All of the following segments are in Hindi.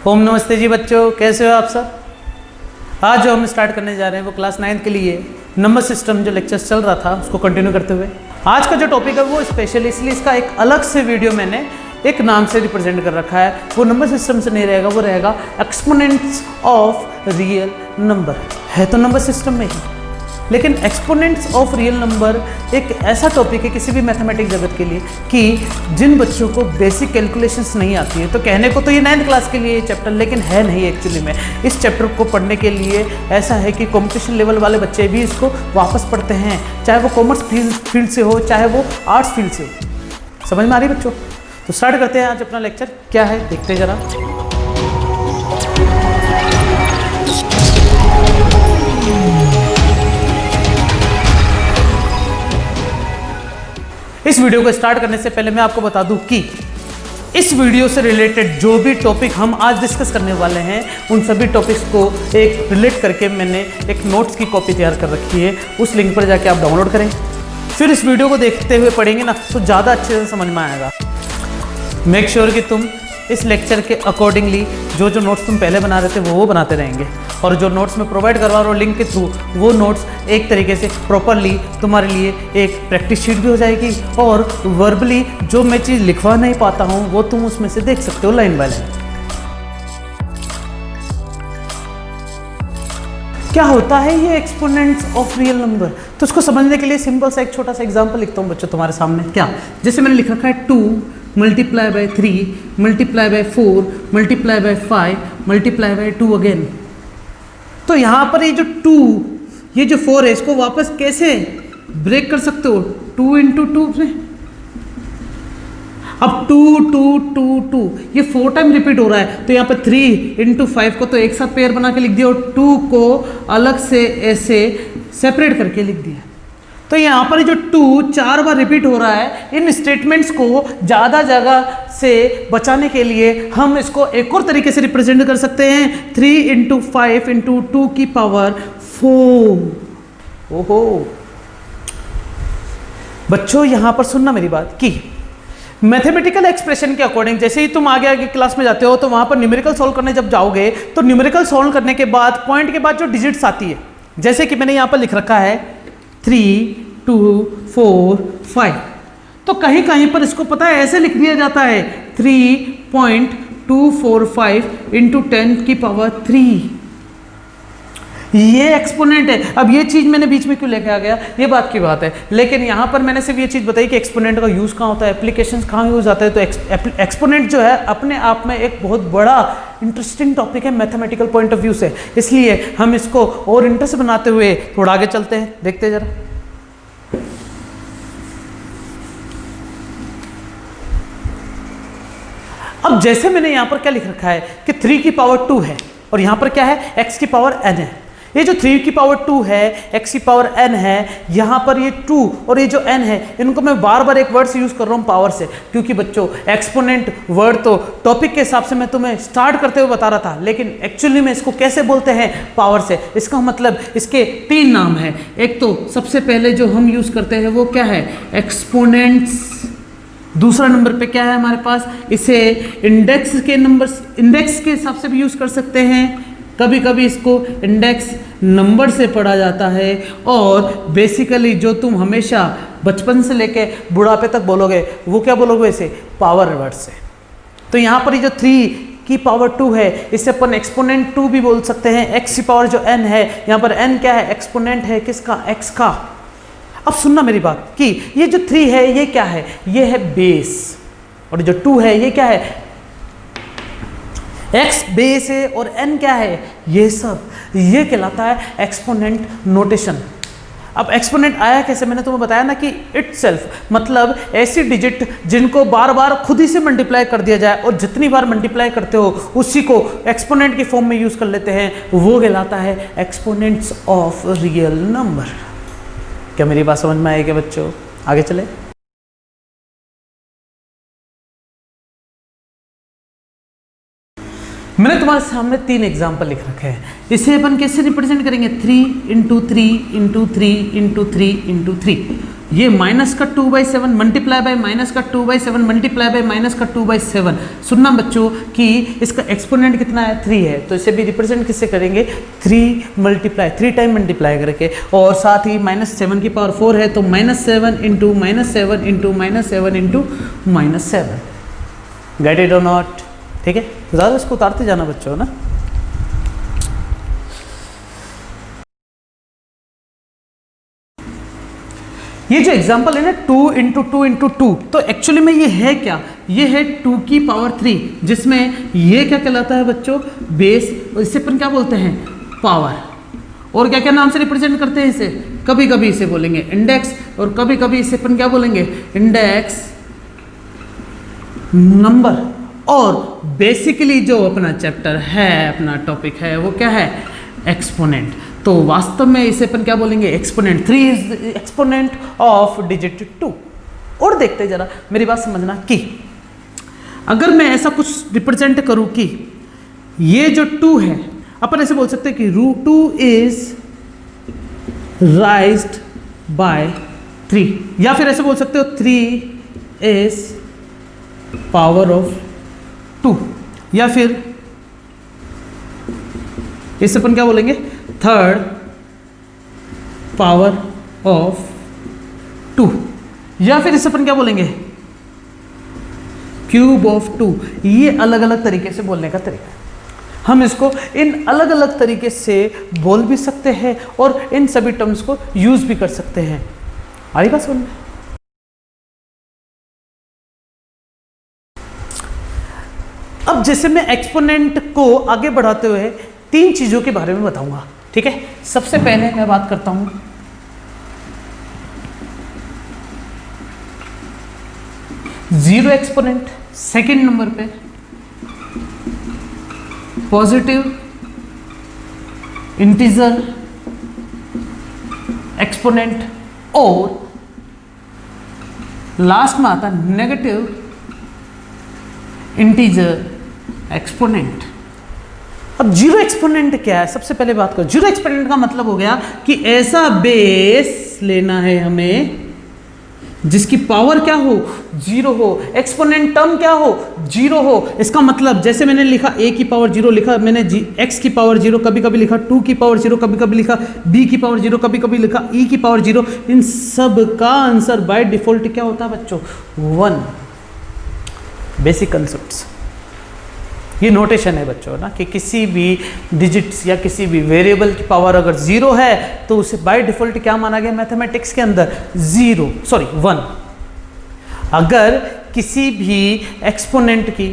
ओम नमस्ते जी बच्चों, कैसे हो आप सब। आज जो हम स्टार्ट करने जा रहे हैं वो क्लास 9 के लिए नंबर सिस्टम जो लेक्चर चल रहा था उसको कंटिन्यू करते हुए आज का जो टॉपिक है वो स्पेशल, इसलिए इसका एक अलग से वीडियो मैंने एक नाम से रिप्रेजेंट कर रखा है। वो नंबर सिस्टम से नहीं रहेगा, वो रहेगा एक्सपोनेंट्स ऑफ रियल नंबर। है तो नंबर सिस्टम में ही, लेकिन एक्सपोनेंट्स ऑफ रियल नंबर एक ऐसा टॉपिक है किसी भी मैथमेटिक्स जगत के लिए कि जिन बच्चों को बेसिक कैलकुलेशंस नहीं आती है। तो कहने को तो ये 9th क्लास के लिए ये चैप्टर, लेकिन है नहीं एक्चुअली में। इस चैप्टर को पढ़ने के लिए ऐसा है कि कंपटीशन लेवल वाले बच्चे भी इसको वापस पढ़ते हैं, चाहे वो कॉमर्स फील्ड से हो, चाहे वो आर्ट्स फील्ड से हो। समझ में आ रही बच्चों? तो स्टार्ट करते हैं आज अपना लेक्चर। क्या है देखते हैं जरा। इस वीडियो को स्टार्ट करने से पहले मैं आपको बता दूं कि इस वीडियो से रिलेटेड जो भी टॉपिक हम आज डिस्कस करने वाले हैं उन सभी टॉपिक्स को एक रिलेट करके मैंने एक नोट्स की कॉपी तैयार कर रखी है। उस लिंक पर जाके आप डाउनलोड करें, फिर इस वीडियो को देखते हुए पढ़ेंगे ना तो ज़्यादा अच्छे से समझ में आएगा। मेक श्योर कि तुम इस लेक्चर के अकॉर्डिंगली जो जो नोट्स तुम पहले बना रहे थे वो बनाते रहेंगे, और जो नोट्स मैं प्रोवाइड करवा रहा हूँ लिंक के थ्रू, वो नोट्स एक तरीके से प्रॉपरली तुम्हारे लिए एक प्रैक्टिस शीट भी हो जाएगी, और वर्बली जो मैं चीज़ लिखवा नहीं पाता हूँ वो तुम उसमें से देख सकते हो लाइन बाय लाइन। क्या होता है ये एक्सपोनेंट्स ऑफ रियल नंबर? तो उसको समझने के लिए सिंपल सा एक छोटा सा एग्जाम्पल लिखता हूँ बच्चों तुम्हारे सामने। क्या, जैसे मैंने लिख रखा है 2 multiply by 3 multiply by 4 multiply by 5 multiply by 2 again. तो यहाँ पर ये जो 2, ये जो 4 है, इसको वापस कैसे ब्रेक कर सकते हो? 2 इंटू 2 में अब 2 2 2 2 ये 4 टाइम रिपीट हो रहा है, तो यहाँ पर 3 इंटू 5 को तो एक साथ पेयर बना के लिख दिया और 2 को अलग से ऐसे सेपरेट करके लिख दिया। तो यहाँ पर जो 2 4 बार रिपीट हो रहा है, इन स्टेटमेंट्स को ज़्यादा जगह से बचाने के लिए हम इसको एक और तरीके से रिप्रेजेंट कर सकते हैं, 3 इंटू 5 इंटू 2 की पावर 4। ओहो बच्चों, यहाँ पर सुनना मेरी बात कि मैथमेटिकल एक्सप्रेशन के अकॉर्डिंग जैसे ही तुम आगे आगे क्लास में जाते हो तो वहाँ पर न्यूमेरिकल सॉल्व करने जब जाओगे तो न्यूमेरिकल सॉल्व करने के बाद पॉइंट के बाद जो डिजिट्स आती है, जैसे कि मैंने यहाँ पर लिख रखा है 3 2 4 5, तो कहीं कहीं पर इसको पता है ऐसे लिख दिया जाता है 3.245 इंटू 10 की पावर 3। ये एक्सपोनेंट है। अब ये चीज़ मैंने बीच में क्यों लेके आ गया, ये बात की बात है, लेकिन यहाँ पर मैंने सिर्फ ये चीज़ बताई कि एक्सपोनेंट का यूज़ कहाँ होता है, एप्लीकेशंस कहाँ यूज़ आता है। तो एक्सपोनेंट जो है अपने आप में एक बहुत बड़ा इंटरेस्टिंग टॉपिक है मैथमेटिकल पॉइंट ऑफ व्यू से, इसलिए हम इसको और इंटरेस्ट बनाते हुए थोड़ा आगे चलते हैं, देखते हैं जरा। अब जैसे मैंने यहाँ पर क्या लिख रखा है कि 3 की पावर 2 है और यहाँ पर क्या है, x की पावर n है। ये जो 3 की पावर 2 है, x की पावर n है, यहाँ पर ये 2 और ये जो n है, इनको मैं बार बार एक वर्ड से यूज़ कर रहा हूँ पावर से, क्योंकि बच्चों एक्सपोनेंट वर्ड तो टॉपिक के हिसाब से मैं तुम्हें स्टार्ट करते हुए बता रहा था, लेकिन एक्चुअली में इसको कैसे बोलते हैं, पावर से। इसका मतलब इसके 3 नाम है। एक तो सबसे पहले जो हम यूज़ करते हैं वो क्या है, एक्सपोनेंट्स। दूसरा नंबर पे क्या है हमारे पास, इसे इंडेक्स के हिसाब से भी यूज़ कर सकते हैं, कभी कभी इसको इंडेक्स नंबर से पढ़ा जाता है, और बेसिकली जो तुम हमेशा बचपन से लेके बुढ़ापे तक बोलोगे वो क्या बोलोगे, इसे पावर वर्ड से। तो यहाँ पर ये जो 3 की पावर 2 है, इसे अपन एक्सपोनेंट 2 भी बोल सकते हैं। x की पावर जो n है, यहाँ पर n क्या है, एक्सपोनेंट है किसका, x का। अब सुनना मेरी बात कि ये जो 3 है ये क्या है, ये है बेस, और जो 2 है ये क्या है, x बेस है, और n क्या है, ये सब, ये कहलाता है एक्सपोनेंट नोटेशन। अब एक्सपोनेंट आया कैसे, मैंने तुम्हें बताया ना कि इटसेल्फ, मतलब ऐसी डिजिट जिनको बार बार खुद ही से मल्टीप्लाई कर दिया जाए, और जितनी बार मल्टीप्लाई करते हो उसी को एक्सपोनेंट की फॉर्म में यूज कर लेते हैं, वो कहलाता है एक्सपोनेंट्स ऑफ रियल नंबर। क्या मेरी बात समझ में आई क्या बच्चों? आगे चले। मैंने तुम्हारे सामने 3 एग्जाम्पल लिख रखे हैं, इसे अपन कैसे रिप्रेजेंट करेंगे, 3 इंटू 3 इंटू 3 इंटू 3 इंटू 3। ये माइनस का 2/7 मल्टीप्लाई बाय माइनस का 2/7 मल्टीप्लाई बाय माइनस का 2/7। सुनना बच्चों कि इसका एक्सपोनेंट कितना है, 3 है, तो इसे भी रिप्रेजेंट किससे करेंगे, 3 टाइम मल्टीप्लाई करके, और साथ ही -7 की पावर 4 है तो -7 into -7 into -7 into -7। Get it और नॉट? ठीक है, ज़्यादा इसको उतारते जाना बच्चों ना। ये जो एग्जाम्पल है ना 2 इंटू 2 इंटू 2, तो एक्चुअली में ये है क्या, ये है 2 की पावर 3, जिसमें ये क्या कहलाता है बच्चों, बेस, इसे अपन क्या बोलते हैं, पावर। और क्या क्या नाम से रिप्रेजेंट करते हैं इसे, कभी कभी इसे बोलेंगे इंडेक्स, और कभी कभी इसे अपन क्या बोलेंगे, इंडेक्स नंबर। और बेसिकली जो अपना चैप्टर है, अपना टॉपिक है, वो क्या है, एक्सपोनेंट। तो वास्तव में इसे अपन क्या बोलेंगे, exponent. 3 is exponent of digit 2। और देखते जरा, मेरी बात समझना कि अगर मैं ऐसा कुछ रिप्रेजेंट करूं कि ये जो 2 है, अपन ऐसे बोल सकते हैं कि √2 इज राइज्ड बाय 3, या फिर ऐसे बोल सकते हो 3 इज पावर ऑफ 2, या फिर इसे अपन क्या बोलेंगे, 3rd पावर ऑफ 2, या फिर इसे अपन क्या बोलेंगे, क्यूब ऑफ 2। ये अलग अलग तरीके से बोलने का तरीका है। हम इसको इन अलग अलग तरीके से बोल भी सकते हैं और इन सभी टर्म्स को यूज भी कर सकते हैं। आई बात समझ में? अब जैसे मैं एक्सपोनेंट को आगे बढ़ाते हुए 3 चीजों के बारे में बताऊंगा, ठीक है। सबसे पहले मैं बात करता हूं जीरो एक्सपोनेंट, सेकंड नंबर पे पॉजिटिव इंटीजर एक्सपोनेंट, और लास्ट में आता नेगेटिव इंटीजर एक्सपोनेंट। अब जीरो एक्सपोनेंट क्या है, सबसे पहले बात करो। जीरो एक्सपोनेंट का मतलब हो गया कि ऐसा बेस लेना है हमें जिसकी पावर क्या हो, 0 हो, एक्सपोनेंट टर्म क्या हो, 0 हो। इसका मतलब जैसे मैंने लिखा a की पावर 0 लिखा मैंने, x की पावर 0, कभी कभी लिखा 2 की पावर 0, कभी कभी लिखा b की पावर 0, कभी कभी लिखा e की पावर 0। इन सब का आंसर बाय डिफॉल्ट क्या होता है बच्चों, 1। बेसिक कंसेप्ट्स, ये नोटेशन है बच्चों ना, कि किसी भी डिजिट्स या किसी भी वेरिएबल की पावर अगर 0 है तो उसे बाय डिफॉल्ट क्या माना गया मैथमेटिक्स के अंदर, 1। अगर किसी भी एक्सपोनेंट की,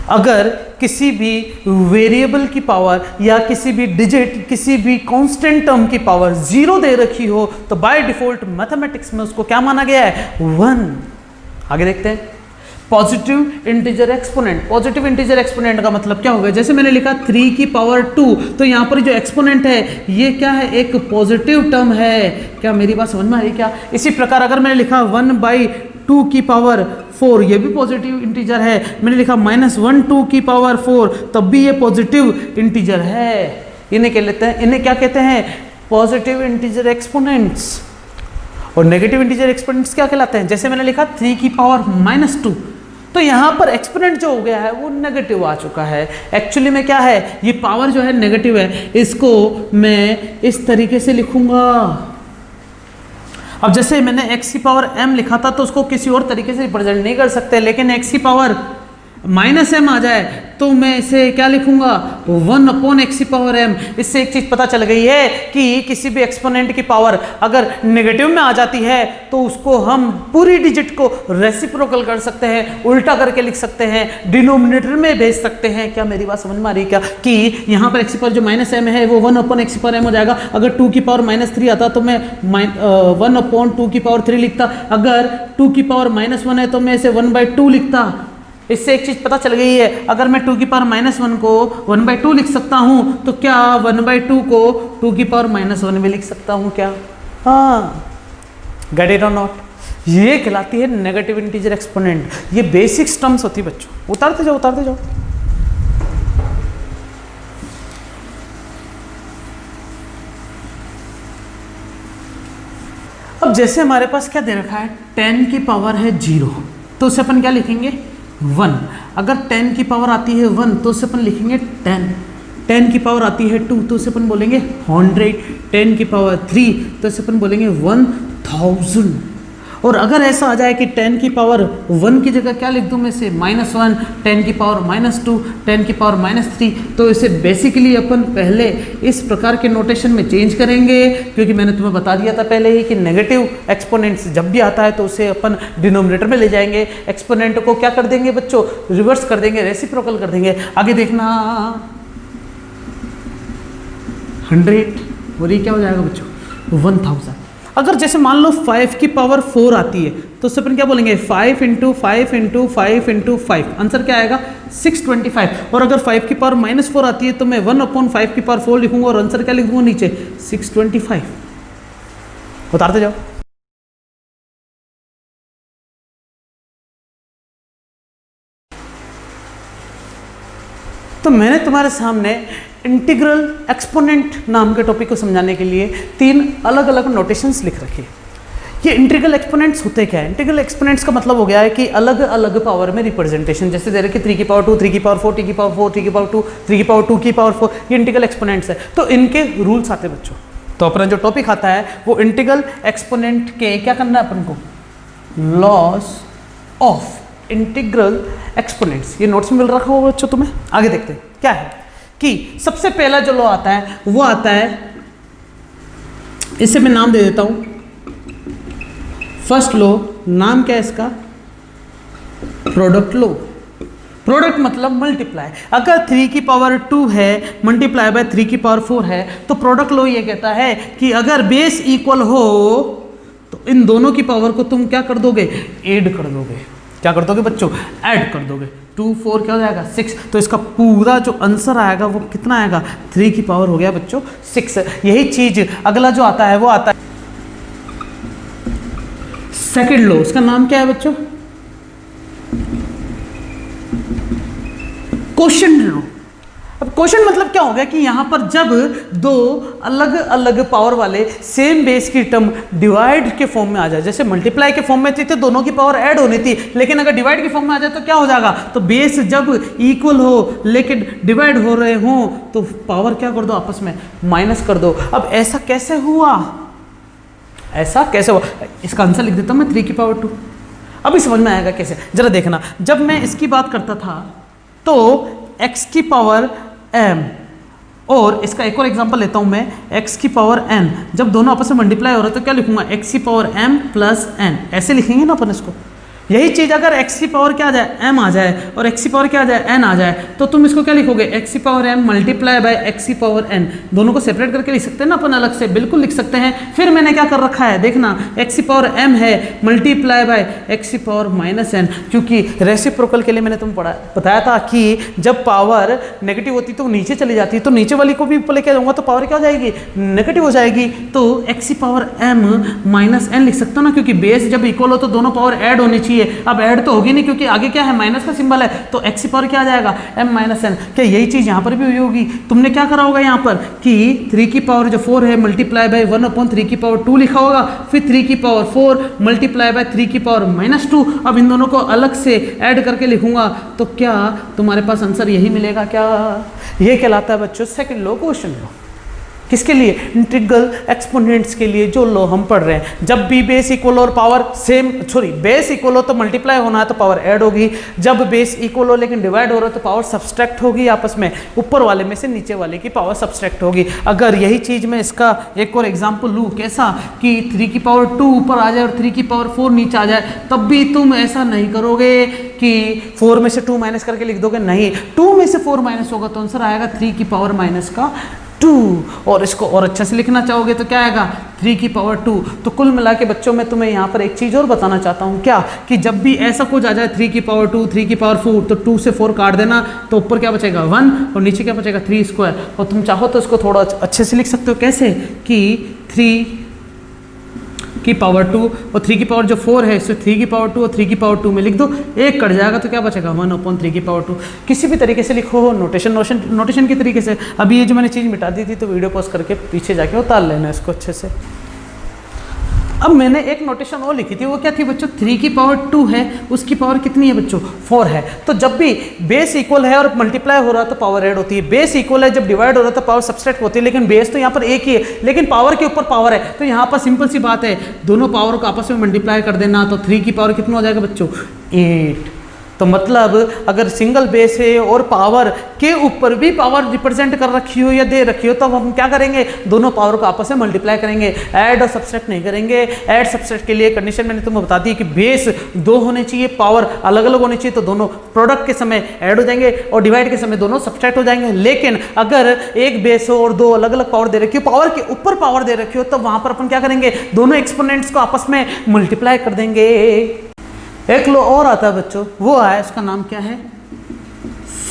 अगर किसी भी वेरिएबल की पावर या किसी भी डिजिट, किसी भी कांस्टेंट टर्म की पावर 0 दे रखी हो तो बाय डिफॉल्ट मैथमेटिक्स में उसको क्या माना गया है, 1। आगे देखते हैं positive integer exponent. Positive integer exponent का मतलब क्या होगा, जैसे मैंने लिखा 3 की पावर 2, तो यहाँ पर जो एक्सपोनेंट है ये क्या है, एक पॉजिटिव टर्म है। क्या मेरी बात समझ में आ रही क्या? इसी प्रकार अगर मैंने लिखा 1/2 की पावर 4, ये भी पॉजिटिव इंटीजर है। मैंने लिखा -1/2 की पावर 4, तब भी ये पॉजिटिव इंटीजर है। इन्हें क्या लेते हैं, इन्हें क्या कहते हैं, पॉजिटिव इंटीजर एक्सपोनेंट्स। और नेगेटिव इंटीजर एक्सपोनेंट्स क्या कहलाते हैं, जैसे मैंने लिखा 3 की पावर -2, तो यहाँ पर एक्सपोनेंट जो हो गया है वो नेगेटिव आ चुका है। एक्चुअली में क्या है, ये पावर जो है नेगेटिव है, इसको मैं इस तरीके से लिखूंगा। अब जैसे मैंने x की पावर m लिखा था तो उसको किसी और तरीके से रिप्रेजेंट नहीं कर सकते, लेकिन x की पावर -m आ जाए तो मैं इसे क्या लिखूंगा, 1/x की पावर m। इससे एक चीज पता चल गई है कि किसी भी एक्सपोनेंट की पावर अगर नेगेटिव में आ जाती है तो उसको हम पूरी डिजिट को रेसिप्रोकल कर सकते हैं, उल्टा करके लिख सकते हैं, डिनोमिनेटर में भेज सकते हैं। क्या मेरी बात समझ में आ रही है क्या, कि यहाँ पर x की पावर जो -m है वो 1/x की पावर m हो जाएगा। अगर 2 की पावर -3 आता तो मैं 1/2 की पावर 3 लिखता। अगर 2 की पावर -1 है तो मैं इसे 1/2 लिखता। इससे एक चीज पता चल गई है, अगर मैं 2 की पावर -1 को 1/2 लिख सकता हूं तो क्या 1/2 को 2 की पावर -1 में लिख सकता हूं क्या? हाँ, गेट इट और नॉट? ये कहलाती है नेगेटिव इंटीजर एक्सपोनेंट। ये बेसिक टर्म्स होती है बच्चों, उतारते जाओ उतारते जाओ। अब अब जैसे हमारे पास क्या दे रखा है, 10 की पावर है 0, तो उसे अपन क्या लिखेंगे 1। अगर 10 की पावर आती है 1 तो उसे अपन लिखेंगे 10। 10 की पावर आती है 2 तो उसे अपन बोलेंगे 100। 10 की पावर 3 तो उसे अपन बोलेंगे 1000। और अगर ऐसा आ जाए कि 10 की पावर 1 की जगह क्या लिख दूं मैं इसे -1, 10 की पावर -2, 10 की पावर -3, तो इसे बेसिकली अपन पहले इस प्रकार के नोटेशन में चेंज करेंगे, क्योंकि मैंने तुम्हें बता दिया था पहले ही कि नेगेटिव एक्सपोनेंट्स जब भी आता है तो उसे अपन डिनोमिनेटर में ले जाएंगे, एक्सपोनेंट को क्या कर देंगे बच्चों, रिवर्स कर देंगे, रेसिप्रोकल कर देंगे। आगे देखना 100 और ये क्या हो जाएगा बच्चों 1000। अगर जैसे मान लो 5 की पावर 4 आती है तो उससे अपन क्या बोलेंगे 5 × 5 × 5 × 5, आंसर क्या आएगा 625। और अगर 5 की पावर -4 आती है तो मैं 1/5 की पावर 4 लिखूंगा और आंसर क्या लिख दूंगा नीचे 625। उतारते जाओ। तो मैंने तुम्हारे सामने इंटीग्रल एक्सपोनेंट नाम के टॉपिक को समझाने के लिए 3 अलग अलग नोटेशंस लिख रखे। ये इंटीग्रल एक्सपोनेंट्स होते क्या है? इंटीग्रल एक्सपोनेंट्स का मतलब हो गया है कि अलग अलग पावर में रिप्रेजेंटेशन, जैसे दे रहे कि 3 की पावर 2, 3 की पावर 4, 3 की पावर 4, 3 की पावर 2, 3 की पावर 2 की पावर 4, ये इंटीग्रल एक्सपोनेंट्स है। तो इनके रूल्स आते हैं बच्चों। तो अपना जो टॉपिक आता है वो इंटीग्रल एक्सपोनेंट के क्या करना है अपन को, लॉस ऑफ इंटीग्रल एक्सपोनेंट्स। ये नोट्स में मिल रखा होगा बच्चों तुम्हें। आगे देखते हैं क्या है कि सबसे पहला जो लॉ आता है वो आता है, इसे मैं नाम दे देता हूं फर्स्ट लॉ। नाम क्या है इसका, प्रोडक्ट लॉ। प्रोडक्ट मतलब मल्टीप्लाई। अगर 3 की पावर 2 है मल्टीप्लाई बाय 3 की पावर 4 है तो प्रोडक्ट लॉ ये कहता है कि अगर बेस इक्वल हो तो इन दोनों की पावर को तुम क्या कर दोगे, ऐड कर दोगे। क्या कर दोगे बच्चों, ऐड कर दोगे। 2 4 क्या हो जाएगा 6। तो इसका पूरा जो आंसर आएगा वो कितना आएगा, 3 की पावर हो गया बच्चों 6। यही चीज अगला जो आता है वो आता है सेकंड लॉ। उसका नाम क्या है बच्चों, क्वोशंट लॉ। अब क्वोशंट मतलब क्या हो गया कि यहां पर जब दो अलग अलग पावर वाले सेम बेस की टर्म डिवाइड के फॉर्म में आ जाए, जैसे मल्टीप्लाई के फॉर्म में थी तो दोनों की पावर ऐड होनी थी, लेकिन अगर डिवाइड के फॉर्म में आ जाए तो क्या हो जाएगा, तो बेस जब इक्वल हो लेकिन डिवाइड हो रहे हो तो पावर क्या कर दो, आपस में माइनस कर दो। अब ऐसा कैसे हुआ, ऐसा कैसे हुआ, इसका आंसर लिख देता हूं मैं 3 की पावर 2। अभी समझ में आएगा कैसे, जरा देखना। जब मैं इसकी बात करता था तो x की पावर m, और इसका एक और एग्जांपल लेता हूं मैं, x की पावर n, जब दोनों आपस में मल्टीप्लाई हो रहे तो क्या लिखूंगा, x की पावर m प्लस n, ऐसे लिखेंगे ना अपन इसको। यही चीज अगर x की पावर क्या आ जाए, m आ जाए, और x की पावर क्या आ जाए, n आ जाए, तो तुम इसको क्या लिखोगे, x की power m multiply by x की पावर n। दोनों को सेपरेट करके लिख सकते हैं ना अपन, अलग से बिल्कुल लिख सकते हैं। फिर मैंने क्या कर रखा है, देखना, x की पावर m है मल्टीप्लाई बाय x की पावर माइनस n, क्योंकि रेसिप्रोकल के लिए मैंने तुम बताया था कि जब पावर नेगेटिव होती तो नीचे चली जाती है, तो नीचे वाली को भी ऊपर लेके जाऊंगा तो पावर क्या हो जाएगी, नेगेटिव हो जाएगी। तो x की पावर m माइनस n लिख सकता हूँ ना, क्योंकि बेस जब इक्वल हो तो दोनों पावर ऐड होनी चाहिए। अब ऐड तो होगी नहीं क्योंकि आगे क्या है, माइनस का सिंबल है, तो x की पावर क्या आ जाएगा, m माइनस n। क्या यही चीज यहाँ पर भी हुई होगी? तुमने क्या करा होगा यहाँ पर कि 3 की पावर जो 4 है मल्टीप्लाई बाय 1/3 की पावर 2 लिखा होगा, फिर 3 की पावर 4 मल्टीप्लाई बाय 3 की पावर -2। अब इन दोनों को अलग से ऐड करके लिखूंगा तो क्या तुम्हारे पास आंसर यही मिलेगा क्या? ये कहलाता है बच्चों सेकंड लॉ, क्वोशंट लॉ। किसके लिए, इंटीग्रल एक्सपोनेंट्स के लिए जो लॉ हम पढ़ रहे हैं। जब भी बेस इक्वल और power same, sorry base equal हो तो मल्टीप्लाई होना है तो पावर ऐड होगी, जब बेस इक्वल हो लेकिन डिवाइड हो रहा है तो पावर सब्सट्रैक्ट होगी आपस में, ऊपर वाले में से नीचे वाले की पावर सब्सट्रैक्ट होगी। अगर यही चीज मैं इसका एक और एग्जाम्पल लूँ, कैसा कि 3 की पावर 2 ऊपर आ जाए और 3 की पावर 4 नीचे आ जाए, तब भी तुम ऐसा नहीं करोगे कि 4 में से 2 माइनस करके लिख दोगे, नहीं, 2 में से 4 माइनस होगा तो आंसर आएगा 3 की पावर माइनस का 2। और इसको और अच्छे से लिखना चाहोगे तो क्या आएगा, 3 की पावर 2। तो कुल मिला के बच्चों मैं तुम्हें यहाँ पर एक चीज़ और बताना चाहता हूँ, क्या कि जब भी ऐसा कुछ आ जाए 3 की पावर 2, 3 की पावर 4, तो 2 से 4 काट देना, तो ऊपर क्या बचेगा 1 और नीचे क्या बचेगा 3 स्क्वायर। और तुम चाहो तो इसको थोड़ा अच्छे से लिख सकते हो, कैसे कि 3 की पावर 2 और 3 की पावर जो 4 है इसे 3 की पावर 2 और 3 की पावर 2 में लिख दो, एक कट जाएगा तो क्या बचेगा 1/3 की पावर 2। किसी भी तरीके से लिखो, नोटेशन के तरीके से। अभी ये जो मैंने चीज़ मिटा दी थी तो वीडियो पॉज करके पीछे जाके उतार लेना इसको अच्छे से। अब मैंने एक नोटेशन वो लिखी थी, वो क्या थी बच्चों, 3 की पावर 2 है, उसकी पावर कितनी है बच्चों, 4 है। तो जब भी बेस इक्वल है और मल्टीप्लाई हो रहा है तो पावर ऐड होती है, बेस इक्वल है जब डिवाइड हो रहा है तो पावर सब्सट्रैक्ट होती है, लेकिन बेस तो यहाँ पर एक ही है, लेकिन पावर के ऊपर पावर है। तो यहाँ पर सिंपल सी बात है, दोनों पावर को आपस में मल्टीप्लाई कर देना, तो 3 की पावर कितना हो जाएगा बच्चों, 8। तो मतलब अगर सिंगल बेस है और पावर के ऊपर भी पावर रिप्रेजेंट कर रखी हो या दे रखी हो, तो हम क्या करेंगे, दोनों पावर को आपस में मल्टीप्लाई करेंगे, ऐड और सब्सट्रैक्ट नहीं करेंगे। ऐड सब्सट्रैक्ट के लिए कंडीशन मैंने तुम्हें बता दी कि बेस 2 होने चाहिए, पावर अलग अलग होनी चाहिए, तो दोनों प्रोडक्ट के समय ऐड हो जाएंगे और डिवाइड के समय दोनों सब्सट्रैक्ट हो जाएंगे। लेकिन अगर एक बेस हो और 2 अलग अलग पावर दे रखी हो, पावर के ऊपर पावर दे रखी हो, तो वहां पर अपन क्या करेंगे, दोनों एक्सपोनेंट्स को आपस में मल्टीप्लाई कर देंगे। एक लॉ और आता है बच्चों, वो है, इसका नाम क्या है,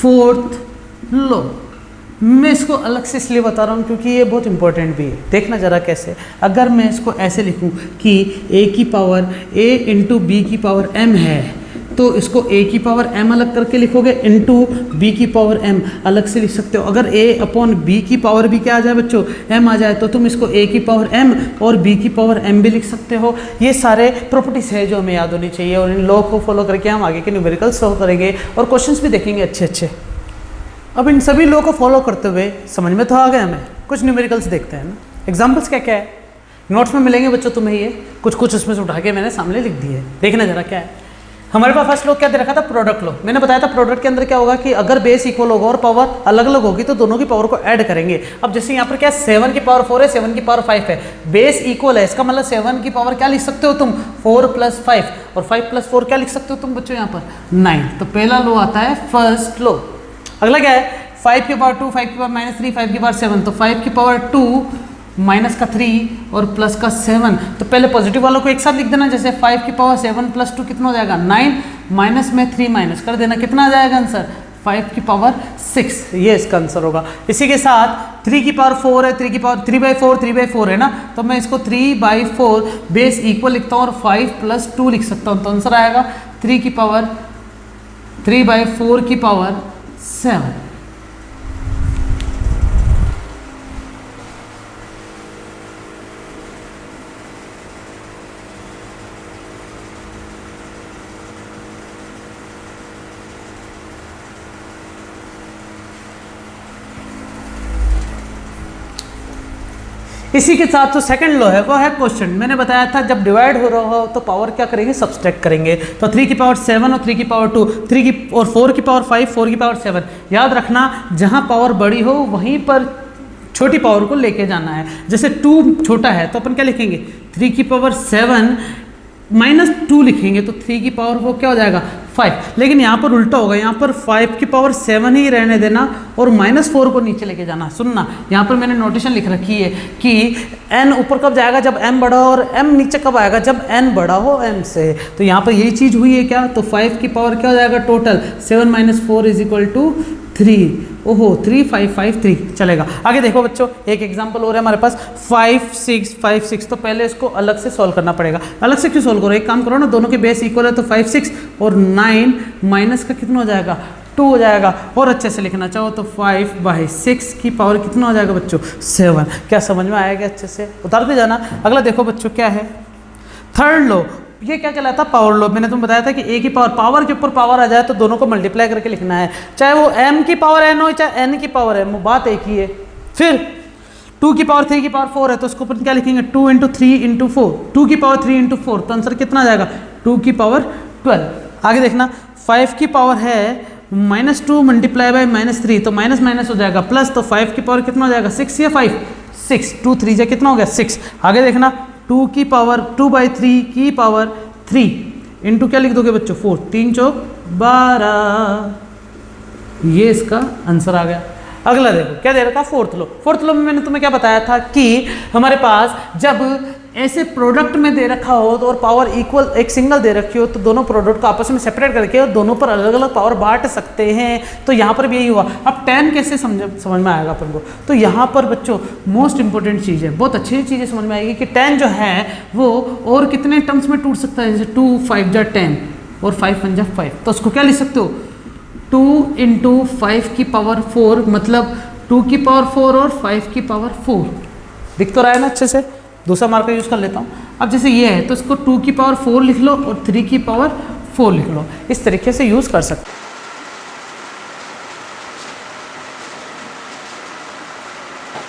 फोर्थ लॉ। मैं इसको अलग से इसलिए बता रहा हूँ क्योंकि ये बहुत इंपॉर्टेंट भी है। देखना जरा कैसे, अगर मैं इसको ऐसे लिखूँ कि a की पावर a इंटू बी की पावर m है, तो इसको a की पावर m अलग करके लिखोगे, इंटू b की पावर m अलग से लिख सकते हो। अगर a अपॉन b की पावर भी क्या आ जाए बच्चों, m आ जाए, तो तुम इसको a की पावर m और b की पावर m भी लिख सकते हो। ये सारे प्रॉपर्टीज है जो हमें याद होनी चाहिए, और इन लॉ को फॉलो करके हम आगे के न्यूमेरिकल सॉल्व करेंगे और क्वेश्चंस भी देखेंगे अच्छे अच्छे। अब इन सभी लॉ को फॉलो करते हुए समझ में तो आ गया हमें, कुछ न्यूमेरिकल्स देखते हैं ना। एग्जाम्पल्स क्या क्या है, नोट्स में मिलेंगे बच्चों तुम्हें, ये कुछ कुछ उसमें से उठा के मैंने सामने लिख दिए। देखना जरा क्या है। हमारे पास फर्स्ट लॉ क्या दे रखा था, प्रोडक्ट लॉ। मैंने बताया था प्रोडक्ट के अंदर क्या होगा कि अगर बेस इक्वल होगा और पावर अलग अलग होगी तो दोनों की पावर को ऐड करेंगे। अब जैसे यहाँ पर क्या 7 की पावर 4 है, 7 की पावर 5 है, बेस इक्वल है, इसका मतलब 7 की पावर क्या लिख सकते हो तुम, 4 + 5, और 5 + 4 क्या लिख सकते हो तुम बच्चों यहाँ पर, 9। तो पहला लॉ आता है फर्स्ट लॉ। अगला क्या है, 5 की पावर 2, 5 की पावर -3, 5 की पावर 7, तो 5 की पावर 2 माइनस का 3 और प्लस का 7। तो पहले पॉजिटिव वालों को एक साथ लिख देना, जैसे 5 की पावर 7 + 2 कितना हो जाएगा 9, माइनस में 3 माइनस कर देना, कितना आ जाएगा आंसर 5 की पावर 6। ये इसका आंसर होगा। इसी के साथ 3 की पावर 4 है, 3 की पावर 3/4 है ना, तो मैं इसको 3/4 बेस इक्वल लिखता हूँ और 5 + 2 लिख सकता हूँ, तो आंसर आएगा 3 की पावर 3/4 की पावर 7। इसी के साथ जो सेकंड लॉ है वो है क्वेश्चन। मैंने बताया था जब डिवाइड हो रहा हो तो पावर क्या करेंगे, सब्सट्रैक्ट करेंगे। तो 3 की पावर 7 और 3 की पावर 2, 3 की और 4 की पावर 5, 4 की पावर 7। याद रखना जहां पावर बड़ी हो वहीं पर छोटी पावर को लेके जाना है। जैसे 2 छोटा है तो अपन क्या लिखेंगे, 3 की पावर 7 -2 लिखेंगे, तो 3 की पावर वो क्या हो जाएगा 5। लेकिन यहाँ पर उल्टा होगा, यहाँ पर 5 की पावर 7 ही रहने देना और -4 को नीचे लेके जाना। सुनना, यहाँ पर मैंने नोटेशन लिख रखी है कि n ऊपर कब जाएगा, जब m बड़ा हो, और m नीचे कब आएगा, जब n बड़ा हो m से। तो यहाँ पर यही चीज़ हुई है क्या, तो 5 की पावर क्या हो जाएगा टोटल 7 - 4 = 3। ओहो 3 5 5 3 चलेगा। आगे देखो बच्चों, एक एग्जांपल और है हमारे पास 5 6 5 6। तो पहले इसको अलग से सॉल्व करना पड़ेगा। अलग से क्यों सॉल्व करो, एक काम करो ना, दोनों के बेस इक्वल है तो 5 6 और 9 माइनस का कितना हो जाएगा 2 हो जाएगा। और अच्छे से लिखना चाहो तो 5/6 की पावर कितना हो जाएगा बच्चों 7। क्या समझ में आएगा, अच्छे से उतारते जाना। अगला देखो बच्चों क्या है, थर्ड लॉ। ये क्या कहलाता है, पावर लॉ। मैंने तुम्हें बताया था कि a की पावर के ऊपर पावर आ जाए तो दोनों को मल्टीप्लाई करके लिखना है, चाहे वो m की पावर n हो चाहे n की पावर m हो, बात एक ही है। फिर 2 की पावर 3 की पावर 4 है तो उसको अपन क्या लिखेंगे 2 × 3 × 4, 2 की पावर 3 × 4, तो आंसर कितना आ जाएगा 2 की पावर 12। आगे देखना 5 की पावर है -2 × -3, तो माइनस माइनस हो जाएगा प्लस, तो 5 की पावर कितना हो जाएगा 6 या 5 6, 2 3 से कितना हो गया 6। आगे देखना 2 की पावर 2/3 की पावर 3 इंटू क्या लिख दोगे बच्चों 4, 3 चौक 12। ये इसका आंसर आ गया। अगला देखो क्या दे रखा, फोर्थ लॉ। फोर्थ लॉ में मैंने तुम्हें क्या बताया था कि हमारे पास जब ऐसे प्रोडक्ट में दे रखा हो तो और पावर इक्वल एक सिंगल दे रखी हो तो दोनों प्रोडक्ट को आपस में सेपरेट करके और दोनों पर अलग अलग पावर बांट सकते हैं। तो यहाँ पर भी यही हुआ। अब 10 कैसे समझ में आएगा अपन को, तो यहाँ पर बच्चों मोस्ट इंपॉर्टेंट चीज़ है, बहुत अच्छी चीज़ें समझ में आएगी कि 10 जो है वो और कितने टर्म्स में टूट सकता है, जैसे 2 5 जा 10 और 5 1 जा 5। तो उसको क्या लिख सकते हो 2 × 5 की पावर 4, मतलब 2 की पावर 4 और 5 की पावर 4। दिख तो रहा है ना अच्छे से, दूसरा मार्कर यूज़ कर लेता हूँ। अब जैसे ये है तो इसको 2 की पावर 4 लिख लो और 3 की पावर 4 लिख लो, इस तरीके से यूज कर सकते।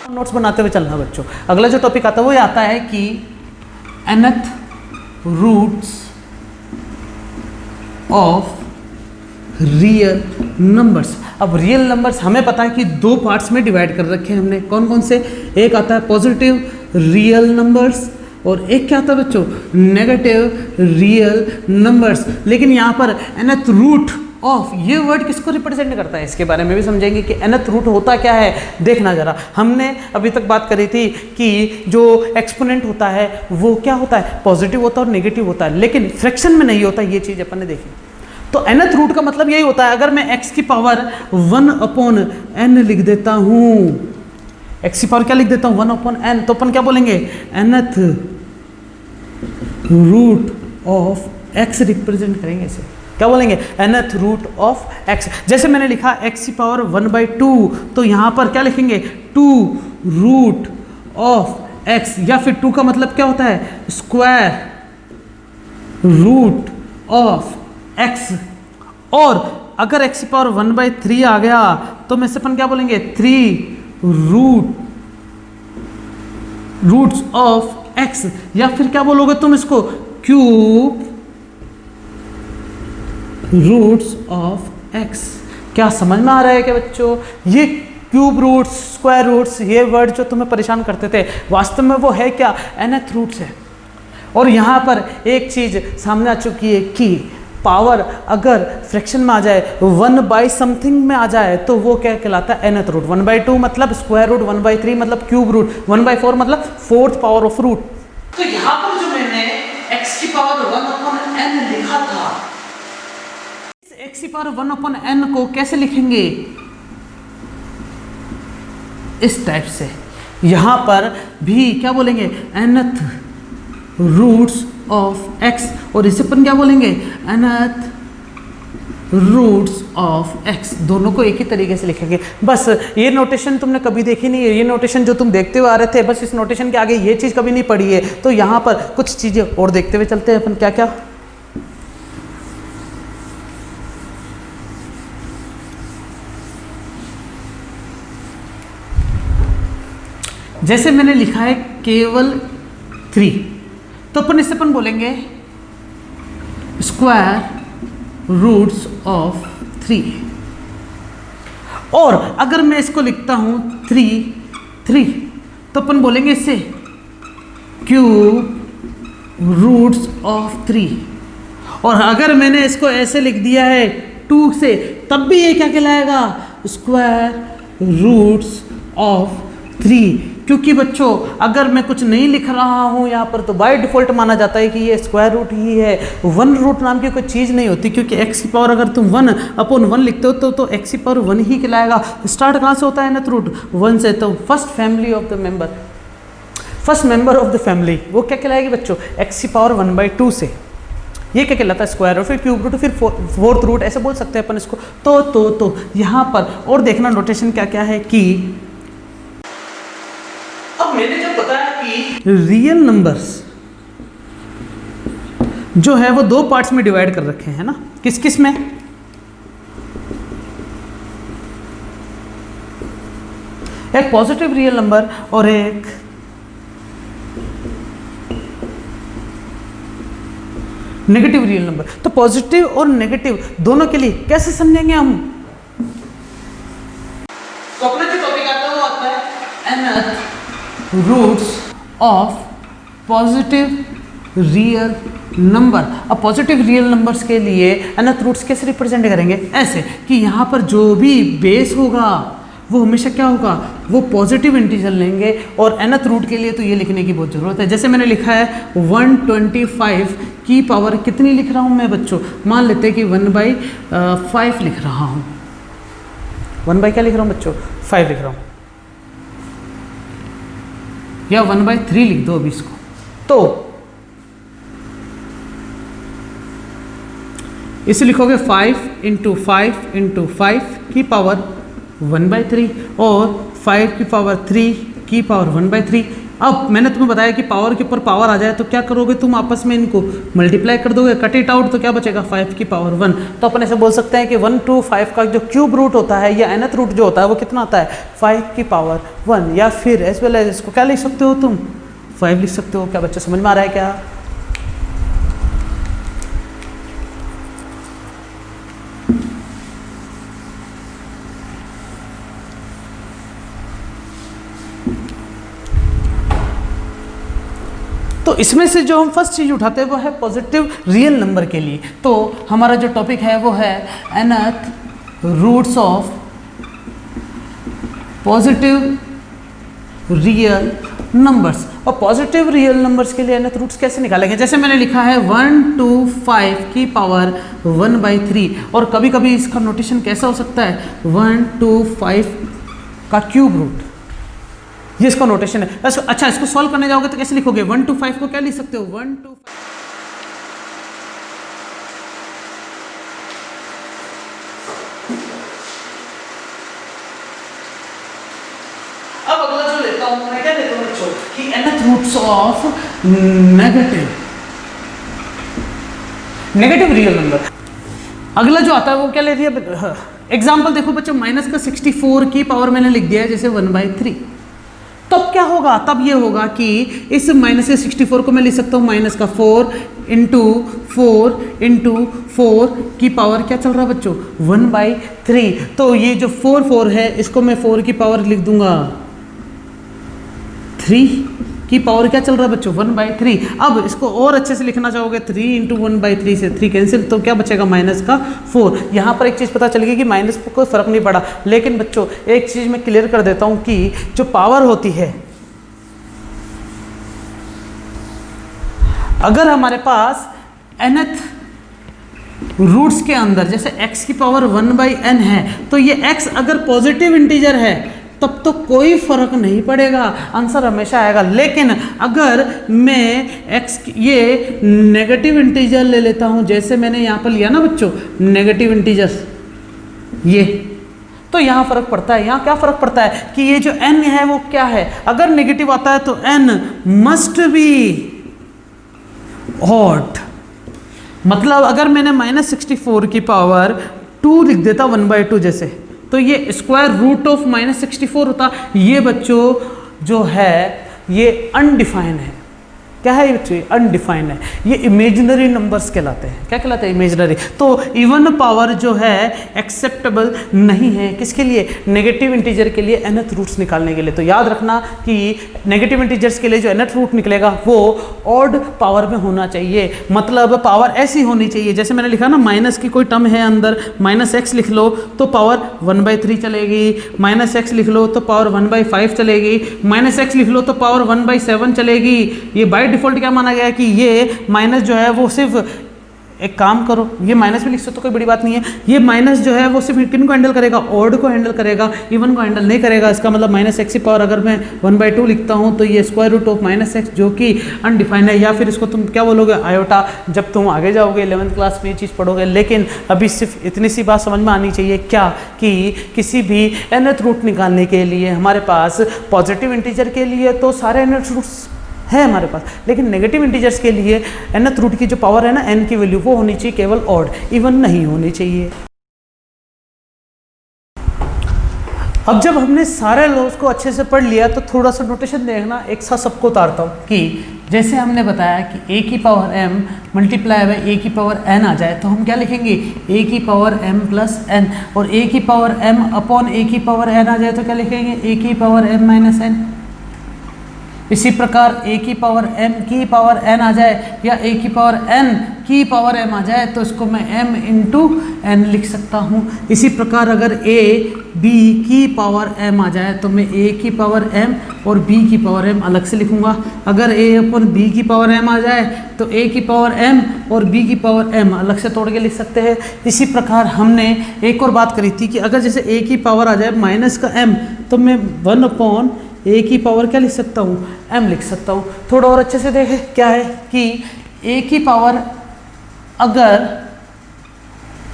नोट्स बनाते हुए चलना बच्चों। अगला जो टॉपिक आता है वो आता है कि nth roots of real numbers. अब रियल नंबर्स हमें पता है कि 2 पार्ट्स में डिवाइड कर रखे हैं हमने, कौन कौन से, एक आता है पॉजिटिव रियल नंबर्स और एक क्या आता है बच्चों, नेगेटिव रियल नंबर्स। लेकिन यहाँ पर nth रूट ऑफ, ये वर्ड किसको रिप्रेजेंट करता है, इसके बारे में भी समझेंगे कि nth रूट होता क्या है। देखना जरा, हमने अभी तक बात करी थी कि जो एक्सपोनेंट होता है वो क्या होता है, पॉजिटिव होता है और नेगेटिव होता है, लेकिन फ्रैक्शन में नहीं होता, ये चीज़ अपन ने देखी। तो nth रूट का मतलब यही होता है, अगर मैं x की पावर 1/n लिख देता हूँ, x की पावर क्या लिख देता हूँ 1/n, तो अपन क्या बोलेंगे, nth root of x represent करेंगे इसे, क्या बोलेंगे, nth रूट ऑफ x। जैसे मैंने लिखा x की पावर 1/2, तो यहाँ पर क्या लिखेंगे 2 रूट ऑफ x, या फिर 2 का मतलब क्या होता है, स्क्वायर रूट ऑफ x। और अगर x की पावर 1/3 आ गया तो मैं से अपन क्या बोलेंगे 3 रूट्स ऑफ x, या फिर क्या बोलोगे तुम इसको, क्यूब रूट्स ऑफ x। क्या समझ में आ रहा है क्या बच्चों, ये क्यूब रूट्स, स्क्वायर रूट्स, ये वर्ड जो तुम्हें परेशान करते थे, वास्तव में वो है क्या, nth रूट्स है। और यहाँ पर एक चीज सामने आ चुकी है कि पावर अगर फ्रैक्शन में आ जाए, 1/समथिंग में आ जाए, तो वो क्या कहलाता है, nth रूट। 1/2 मतलब स्क्वायर रूट, 1/3 मतलब क्यूब रूट, 1/4 मतलब 4th पावर ऑफ रूट। तो यहाँ पर जो मैंने x की पावर 1/n लिखा था, x की पावर 1/n को कैसे लिखेंगे, इस टाइप से। यहां पर भी क्या बोलेंगे, nth रूट्स ऑफ x, और इसे अपन क्या बोलेंगे, nth रूट्स ऑफ x। दोनों को एक ही तरीके से लिखेंगे। बस ये नोटेशन तुमने कभी देखी नहीं है, ये नोटेशन जो तुम देखते हुए आ रहे थे, बस इस नोटेशन के आगे ये चीज कभी नहीं पढ़ी है। तो यहां पर कुछ चीजें और देखते हुए चलते हैं अपन, क्या क्या। जैसे मैंने लिखा है केवल 3, तो अपन इससे अपन बोलेंगे स्क्वायर रूट्स ऑफ 3। और अगर मैं इसको लिखता हूं 3, तो अपन बोलेंगे इससे क्यूब रूट्स ऑफ 3। और अगर मैंने इसको ऐसे लिख दिया है 2 से, तब भी ये क्या कहलाएगा, स्क्वायर रूट्स ऑफ 3। क्योंकि बच्चों अगर मैं कुछ नहीं लिख रहा हूं यहाँ पर, तो बाय डिफॉल्ट माना जाता है कि ये स्क्वायर रूट ही है, 1 रूट नाम की कोई चीज़ नहीं होती। क्योंकि x की पावर अगर तुम 1/1 लिखते हो तो x की पावर 1 ही कहलाएगा। स्टार्ट कहाँ से होता है nth रूट, 1 से। तो first member of the family वो क्या कहलाएगी बच्चों, x की पावर 1/2 से। ये क्या कहलाता है, स्क्वायर रूट, फिर क्यूब रूट, फिर 4th रूट, ऐसे बोल सकते हैं अपन इसको। तो यहाँ पर और देखना नोटेशन क्या क्या है कि अब मैंने जो बताया कि रियल नंबर्स जो है वो 2 पार्ट्स में डिवाइड कर रखे हैं ना, किस किस में, एक पॉजिटिव रियल नंबर और एक नेगेटिव रियल नंबर। तो पॉजिटिव और नेगेटिव दोनों के लिए कैसे समझेंगे हम, तो अपना जो टॉपिक आता है वो आता है nth roots of positive real number. अब पॉजिटिव रियल नंबर्स के लिए nth रूट्स कैसे रिप्रेजेंट करेंगे, ऐसे कि यहाँ पर जो भी बेस होगा वो हमेशा क्या होगा, वो पॉजिटिव इंटीजर लेंगे। और nth रूट के लिए तो ये लिखने की बहुत ज़रूरत है। जैसे मैंने लिखा है 125 की पावर कितनी लिख रहा हूँ मैं बच्चों, मान लेते हैं कि 1/5 लिख रहा हूँ। 1 क्या लिख रहा हूँ बच्चों, 5 लिख रहा हूँ, या 1/3 लिख दो अभी इसको। तो इसे लिखोगे 5 × 5 × 5 की पावर 1/3 और 5 की पावर 3 की पावर 1/3। अब मैंने तुम्हें बताया कि पावर के ऊपर पावर आ जाए तो क्या करोगे तुम, आपस में इनको मल्टीप्लाई कर दोगे, कट इट आउट, तो क्या बचेगा 5 की पावर 1। तो अपन ऐसे बोल सकते हैं कि 1 to 5 का जो क्यूब रूट होता है या nth रूट जो होता है वो कितना आता है 5 की पावर 1, या फिर एज वेल एज इसको क्या लिख सकते हो तुम 5 लिख सकते हो। क्या बच्चे समझ में आ रहा है क्या? तो इसमें से जो हम फर्स्ट चीज उठाते हैं वो है पॉजिटिव रियल नंबर के लिए। तो हमारा जो टॉपिक है वो है nth roots of positive real numbers. और पॉजिटिव रियल नंबर्स के लिए nth रूट्स कैसे निकालेंगे? जैसे मैंने लिखा है 1 to 5 की पावर 1/3, और कभी कभी इसका नोटेशन कैसा हो सकता है 1 to 5 का क्यूब रूट, ये इसका नोटेशन है। अच्छा, इसको सॉल्व करने जाओगे तो कैसे लिखोगे? 1 to 5 को क्या लिख सकते हो 1 to 5। अब अगला जो लेता हूं मैं, क्या लेता हूं बच्चों कि nth roots of negative real number. अगला जो आता है वो क्या ले दिया एग्जांपल देखो बच्चों, माइनस का 64 की पावर मैंने लिख दिया है जैसे 1/3। तब क्या होगा? तब ये होगा कि इस माइनस के 64 को मैं लिख सकता हूँ माइनस का 4 इंटू 4 की पावर क्या चल रहा है बच्चों 1/3। तो ये जो 4 है इसको मैं 4 की पावर लिख दूंगा 3 की पावर क्या चल रहा है बच्चों 1/3। अब इसको और अच्छे से लिखना चाहोगे 3 इंटू 1/3 से 3 कैंसिल, तो क्या बचेगा माइनस का 4। यहाँ पर एक चीज़ पता चल गई कि माइनस पर कोई फर्क नहीं पड़ा, लेकिन बच्चों एक चीज़ मैं क्लियर कर देता हूँ कि जो पावर होती है, अगर हमारे पास nth रूट्स के अंदर जैसे x की पावर 1/n है, तो ये x अगर पॉजिटिव इंटीजर है तब तो कोई फर्क नहीं पड़ेगा, आंसर हमेशा आएगा। लेकिन अगर मैं x ये नेगेटिव इंटीजर ले लेता हूं, जैसे मैंने यहाँ पर लिया ना बच्चों नेगेटिव इंटीजर ये, तो यहाँ फर्क पड़ता है। यहाँ क्या फर्क पड़ता है कि ये जो n है वो क्या है, अगर नेगेटिव आता है तो n मस्ट बी ऑड। मतलब अगर मैंने -64 की पावर 2 लिख देता 1/2 जैसे, तो ये स्क्वायर रूट ऑफ -64 होता। ये बच्चों जो है ये अनडिफाइन है। क्या है ये बच्चों? अनडिफाइंड है, ये इमेजिनरी नंबर्स कहलाते हैं। क्या कहलाते हैं? इमेजिनरी। तो इवन पावर जो है एक्सेप्टेबल नहीं है किसके लिए? नेगेटिव इंटीजर के लिए nth रूट्स निकालने के लिए। तो याद रखना कि नेगेटिव इंटीजर्स के लिए जो nth रूट निकलेगा वो ऑड पावर में होना चाहिए, मतलब पावर ऐसी होनी चाहिए जैसे मैंने लिखा ना, माइनस की कोई टर्म है अंदर, -x लिख लो तो पावर 1/3 चलेगी, -x लिख लो तो पावर 1/5 चलेगी, -x लिख लो तो पावर 1/7 चलेगी। ये बाय डिफॉल्ट क्या माना गया है कि ये माइनस जो है वो सिर्फ, एक काम करो ये माइनस भी लिख सकते तो कोई बड़ी बात नहीं है, ये माइनस जो है वो सिर्फ किन को हैंडल करेगा? ऑड को हैंडल करेगा, इवन को हैंडल नहीं करेगा। इसका मतलब -x की पावर अगर मैं 1/2 लिखता हूँ तो ये स्क्वायर रूट ऑफ -x जो कि अनडिफाइंड है, या फिर इसको तुम क्या बोलोगे आयोटा, जब तुम आगे जाओगे 11th क्लास में ये चीज़ पढ़ोगे। लेकिन अभी सिर्फ इतनी सी बात समझ में आनी चाहिए क्या, कि किसी भी nth रूट निकालने के लिए हमारे पास पॉजिटिव इंटीजर के लिए तो सारे nth रूट्स है हमारे पास, लेकिन नेगेटिव इंटीजर्स के लिए nth रूट की जो पावर है ना n की वैल्यू वो होनी चाहिए केवल ऑड, इवन नहीं होनी चाहिए। अब जब हमने सारे लॉज को अच्छे से पढ़ लिया तो थोड़ा सा नोटेशन देखना, एक साथ सबको उतारता हूँ कि जैसे हमने बताया कि a की power m multiply by a की पावर n आ जाए तो हम क्या लिखेंगे a की पावर m प्लस n, और a की पावर m अपॉन a की पावर n आ जाए तो क्या लिखेंगे a की पावर m माइनस n। इसी प्रकार a की पावर m की पावर n आ जाए या a की पावर n की पावर m आ जाए तो इसको मैं m इंटू n लिख सकता हूँ। इसी प्रकार अगर a b की पावर m आ जाए तो मैं a की पावर m और b की पावर m अलग से लिखूँगा। अगर a अपन b की पावर m आ जाए तो a की पावर m और b की पावर m अलग से तोड़ के लिख सकते हैं। इसी प्रकार हमने एक और बात करी थी कि अगर जैसे a की पावर आ जाए माइनस का m तो मैं 1 a की पावर क्या लिख सकता हूँ m लिख सकता हूँ। थोड़ा और अच्छे से देखें क्या है कि a की पावर अगर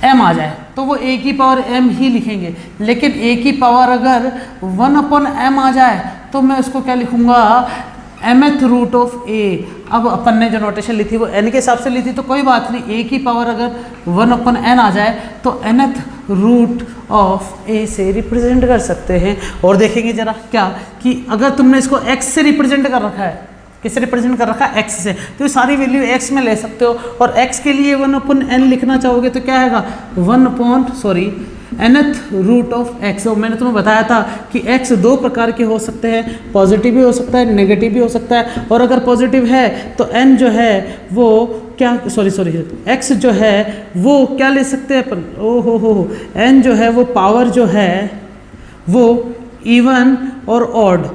m आ जाए तो वो a की पावर m ही लिखेंगे, लेकिन a की पावर अगर 1/m आ जाए तो मैं उसको क्या लिखूँगा mth रूट ऑफ a। अब अपन ने जो नोटेशन ली थी वो n के हिसाब से ली थी, तो कोई बात नहीं, a की पावर अगर 1/n आ जाए तो nth रूट ऑफ a से रिप्रेजेंट कर सकते हैं। और देखेंगे जरा क्या कि अगर तुमने इसको x से रिप्रेजेंट कर रखा है, किससे रिप्रेजेंट कर रखा है, x से, तो ये सारी वैल्यू x में ले सकते हो। और x के लिए 1/n लिखना चाहोगे तो क्या आएगा, nth रूट ऑफ x। और मैंने तुम्हें बताया था कि x दो प्रकार के हो सकते हैं, पॉजिटिव भी हो सकता है, नेगेटिव भी हो सकता है। और अगर पॉजिटिव है तो n जो है वो क्या, x जो है वो क्या ले सकते हैं अपन, n जो है वो पावर जो है वो इवन और ऑड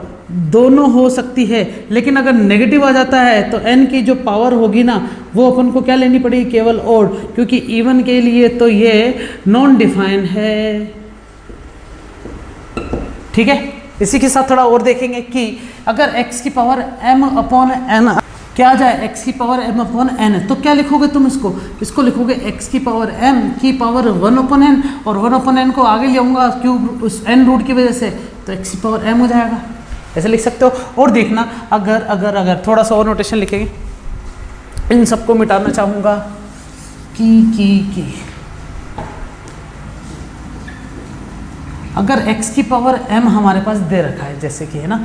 दोनों हो सकती है। लेकिन अगर नेगेटिव आ जाता है तो n की जो पावर होगी ना वो अपन को क्या लेनी पड़ेगी, केवल ऑड, क्योंकि इवन के लिए तो ये नॉन डिफाइन है। ठीक है, इसी के साथ थोड़ा और देखेंगे कि अगर x की पावर m/n क्या आ जाए, x की पावर m/n, तो क्या लिखोगे तुम इसको लिखोगे x की पावर m की पावर 1/n, और 1/n को आगे ले आऊंगा क्यूब उस n रूट की वजह से, तो x की पावर m हो जाएगा। ऐसे लिख सकते हो। और देखना अगर थोड़ा सा और नोटेशन लिखेंगे, इन सबको मिटाना चाहूंगा कि अगर x की पावर m हमारे पास दे रखा है जैसे कि है ना,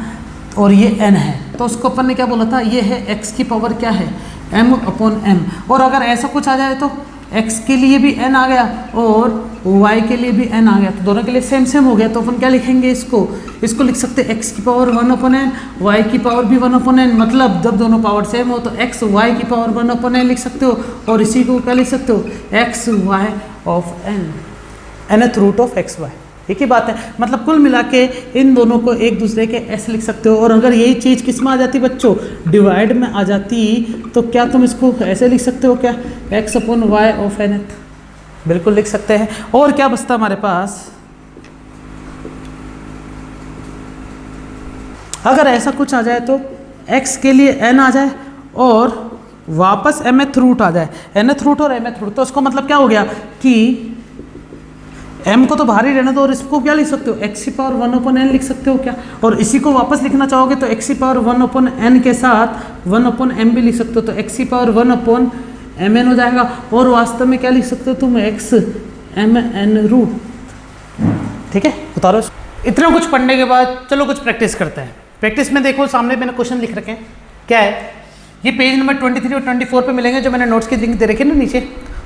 और ये n है, तो उसको अपन ने क्या बोला था, ये है x की पावर क्या है, m/m। और अगर ऐसा कुछ आ जाए तो x के लिए भी n आ गया और y के लिए भी n आ गया, तो दोनों के लिए सेम हो गया। तो अपन क्या लिखेंगे, इसको लिख सकते हैं x की पावर 1/n, y की पावर भी 1/n। मतलब जब दोनों पावर सेम हो तो x y की पावर 1/n लिख सकते हो। और इसी को क्या लिख सकते हो, x y of n, nth root of x y। एक ही बात है, मतलब कुल मिला के इन दोनों को एक दूसरे के ऐसे लिख सकते हो। और अगर यही चीज़ किस में आ जाती बच्चों, डिवाइड में आ जाती, तो क्या तुम इसको ऐसे लिख सकते हो क्या, x/y ऑफ nth, बिल्कुल लिख सकते हैं। और क्या बचता हमारे पास, अगर ऐसा कुछ आ जाए तो x के लिए n आ जाए और वापस mth रूट आ जाए, nth रूट और mth रूट, तो उसको मतलब क्या हो गया कि m को तो बाहर ही रहना दो, और इसको क्या लिख सकते हो, x की पावर 1/n लिख सकते हो क्या। और इसी को वापस लिखना चाहोगे तो x की पावर 1/n के साथ 1/m भी लिख सकते हो, तो x की पावर 1/mn हो जाएगा। और वास्तव में क्या लिख सकते हो तुम, x/mn रूट। ठीक है, उतारो। इतना कुछ पढ़ने के बाद चलो कुछ प्रैक्टिस करते हैं। प्रैक्टिस में देखो सामने मैंने क्वेश्चन लिख रखे हैं, क्या है ये, पेज नंबर 23 और 24 पे मिलेंगे, जो मैंने नोट्स की लिंक दे रखी है ना नीचे,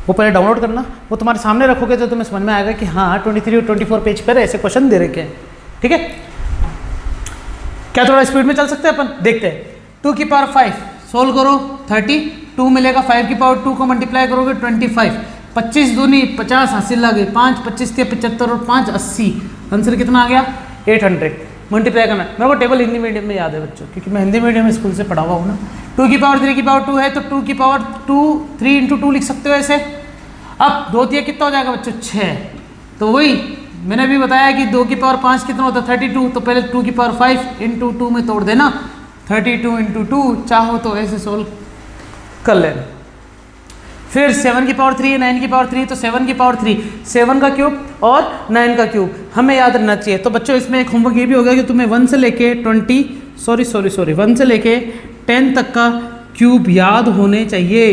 वो पहले डाउनलोड करना, वो तुम्हारे सामने रखोगे तो तुम्हें समझ में आएगा कि हाँ 23 और 24 पेज पर ऐसे क्वेश्चन दे रखे हैं। ठीक है, क्या थोड़ा स्पीड में चल सकते हैं अपन, देखते हैं। 2 की पावर 5 सोल्व करो, 32 मिलेगा, 5 की पावर 2 को मल्टीप्लाई करोगे 25, 25 दूनी 50, हासिल लगे 5, 25 थे 75 और 5 80, आंसर कितना आ गया 800। मल्टीप्लाई करना, मेरे को टेबल हिंदी मीडियम में याद है बच्चों, क्योंकि मैं हिंदी मीडियम स्कूल से पढ़ा हुआ हूँ ना। 2 की पावर 3 की पावर 2 है तो 2 की पावर 2 3 × 2 लिख सकते हो ऐसे। अब 2 दिया कितना हो जाएगा बच्चों 6, तो वही मैंने भी बताया कि 2 की पावर 5 कितना होता है 32, तो पहले 2 की पावर 5 × 2 में तोड़ देना, 32 × 2, चाहो तो ऐसे सोल्व कर लेना। फिर 7 की पावर 3 है, 9 की पावर 3, तो 7 की पावर 3, 7 का क्यूब और 9 का क्यूब हमें याद रखना चाहिए। तो बच्चों इसमें एक होमवर्क ये भी होगा कि तुम्हें 1 से लेके 1 से लेके 10 तक का क्यूब याद होने चाहिए,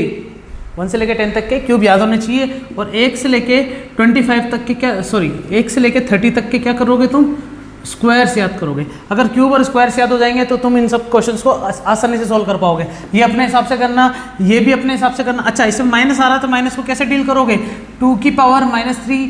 1 से लेके 10 तक के क्यूब याद होने चाहिए। और 1 से लेके 25 तक के क्या 1 से लेके 30 तक के क्या करोगे तुम, स्क्वायर्स याद करोगे। अगर क्यूब और स्क्वायर्स याद हो जाएंगे तो तुम इन सब क्वेश्चंस को आसानी से सॉल्व कर पाओगे। ये अपने हिसाब से करना, ये भी अपने हिसाब से करना। अच्छा, इसमें माइनस आ रहा तो माइनस को कैसे डील करोगे, 2 की पावर -3,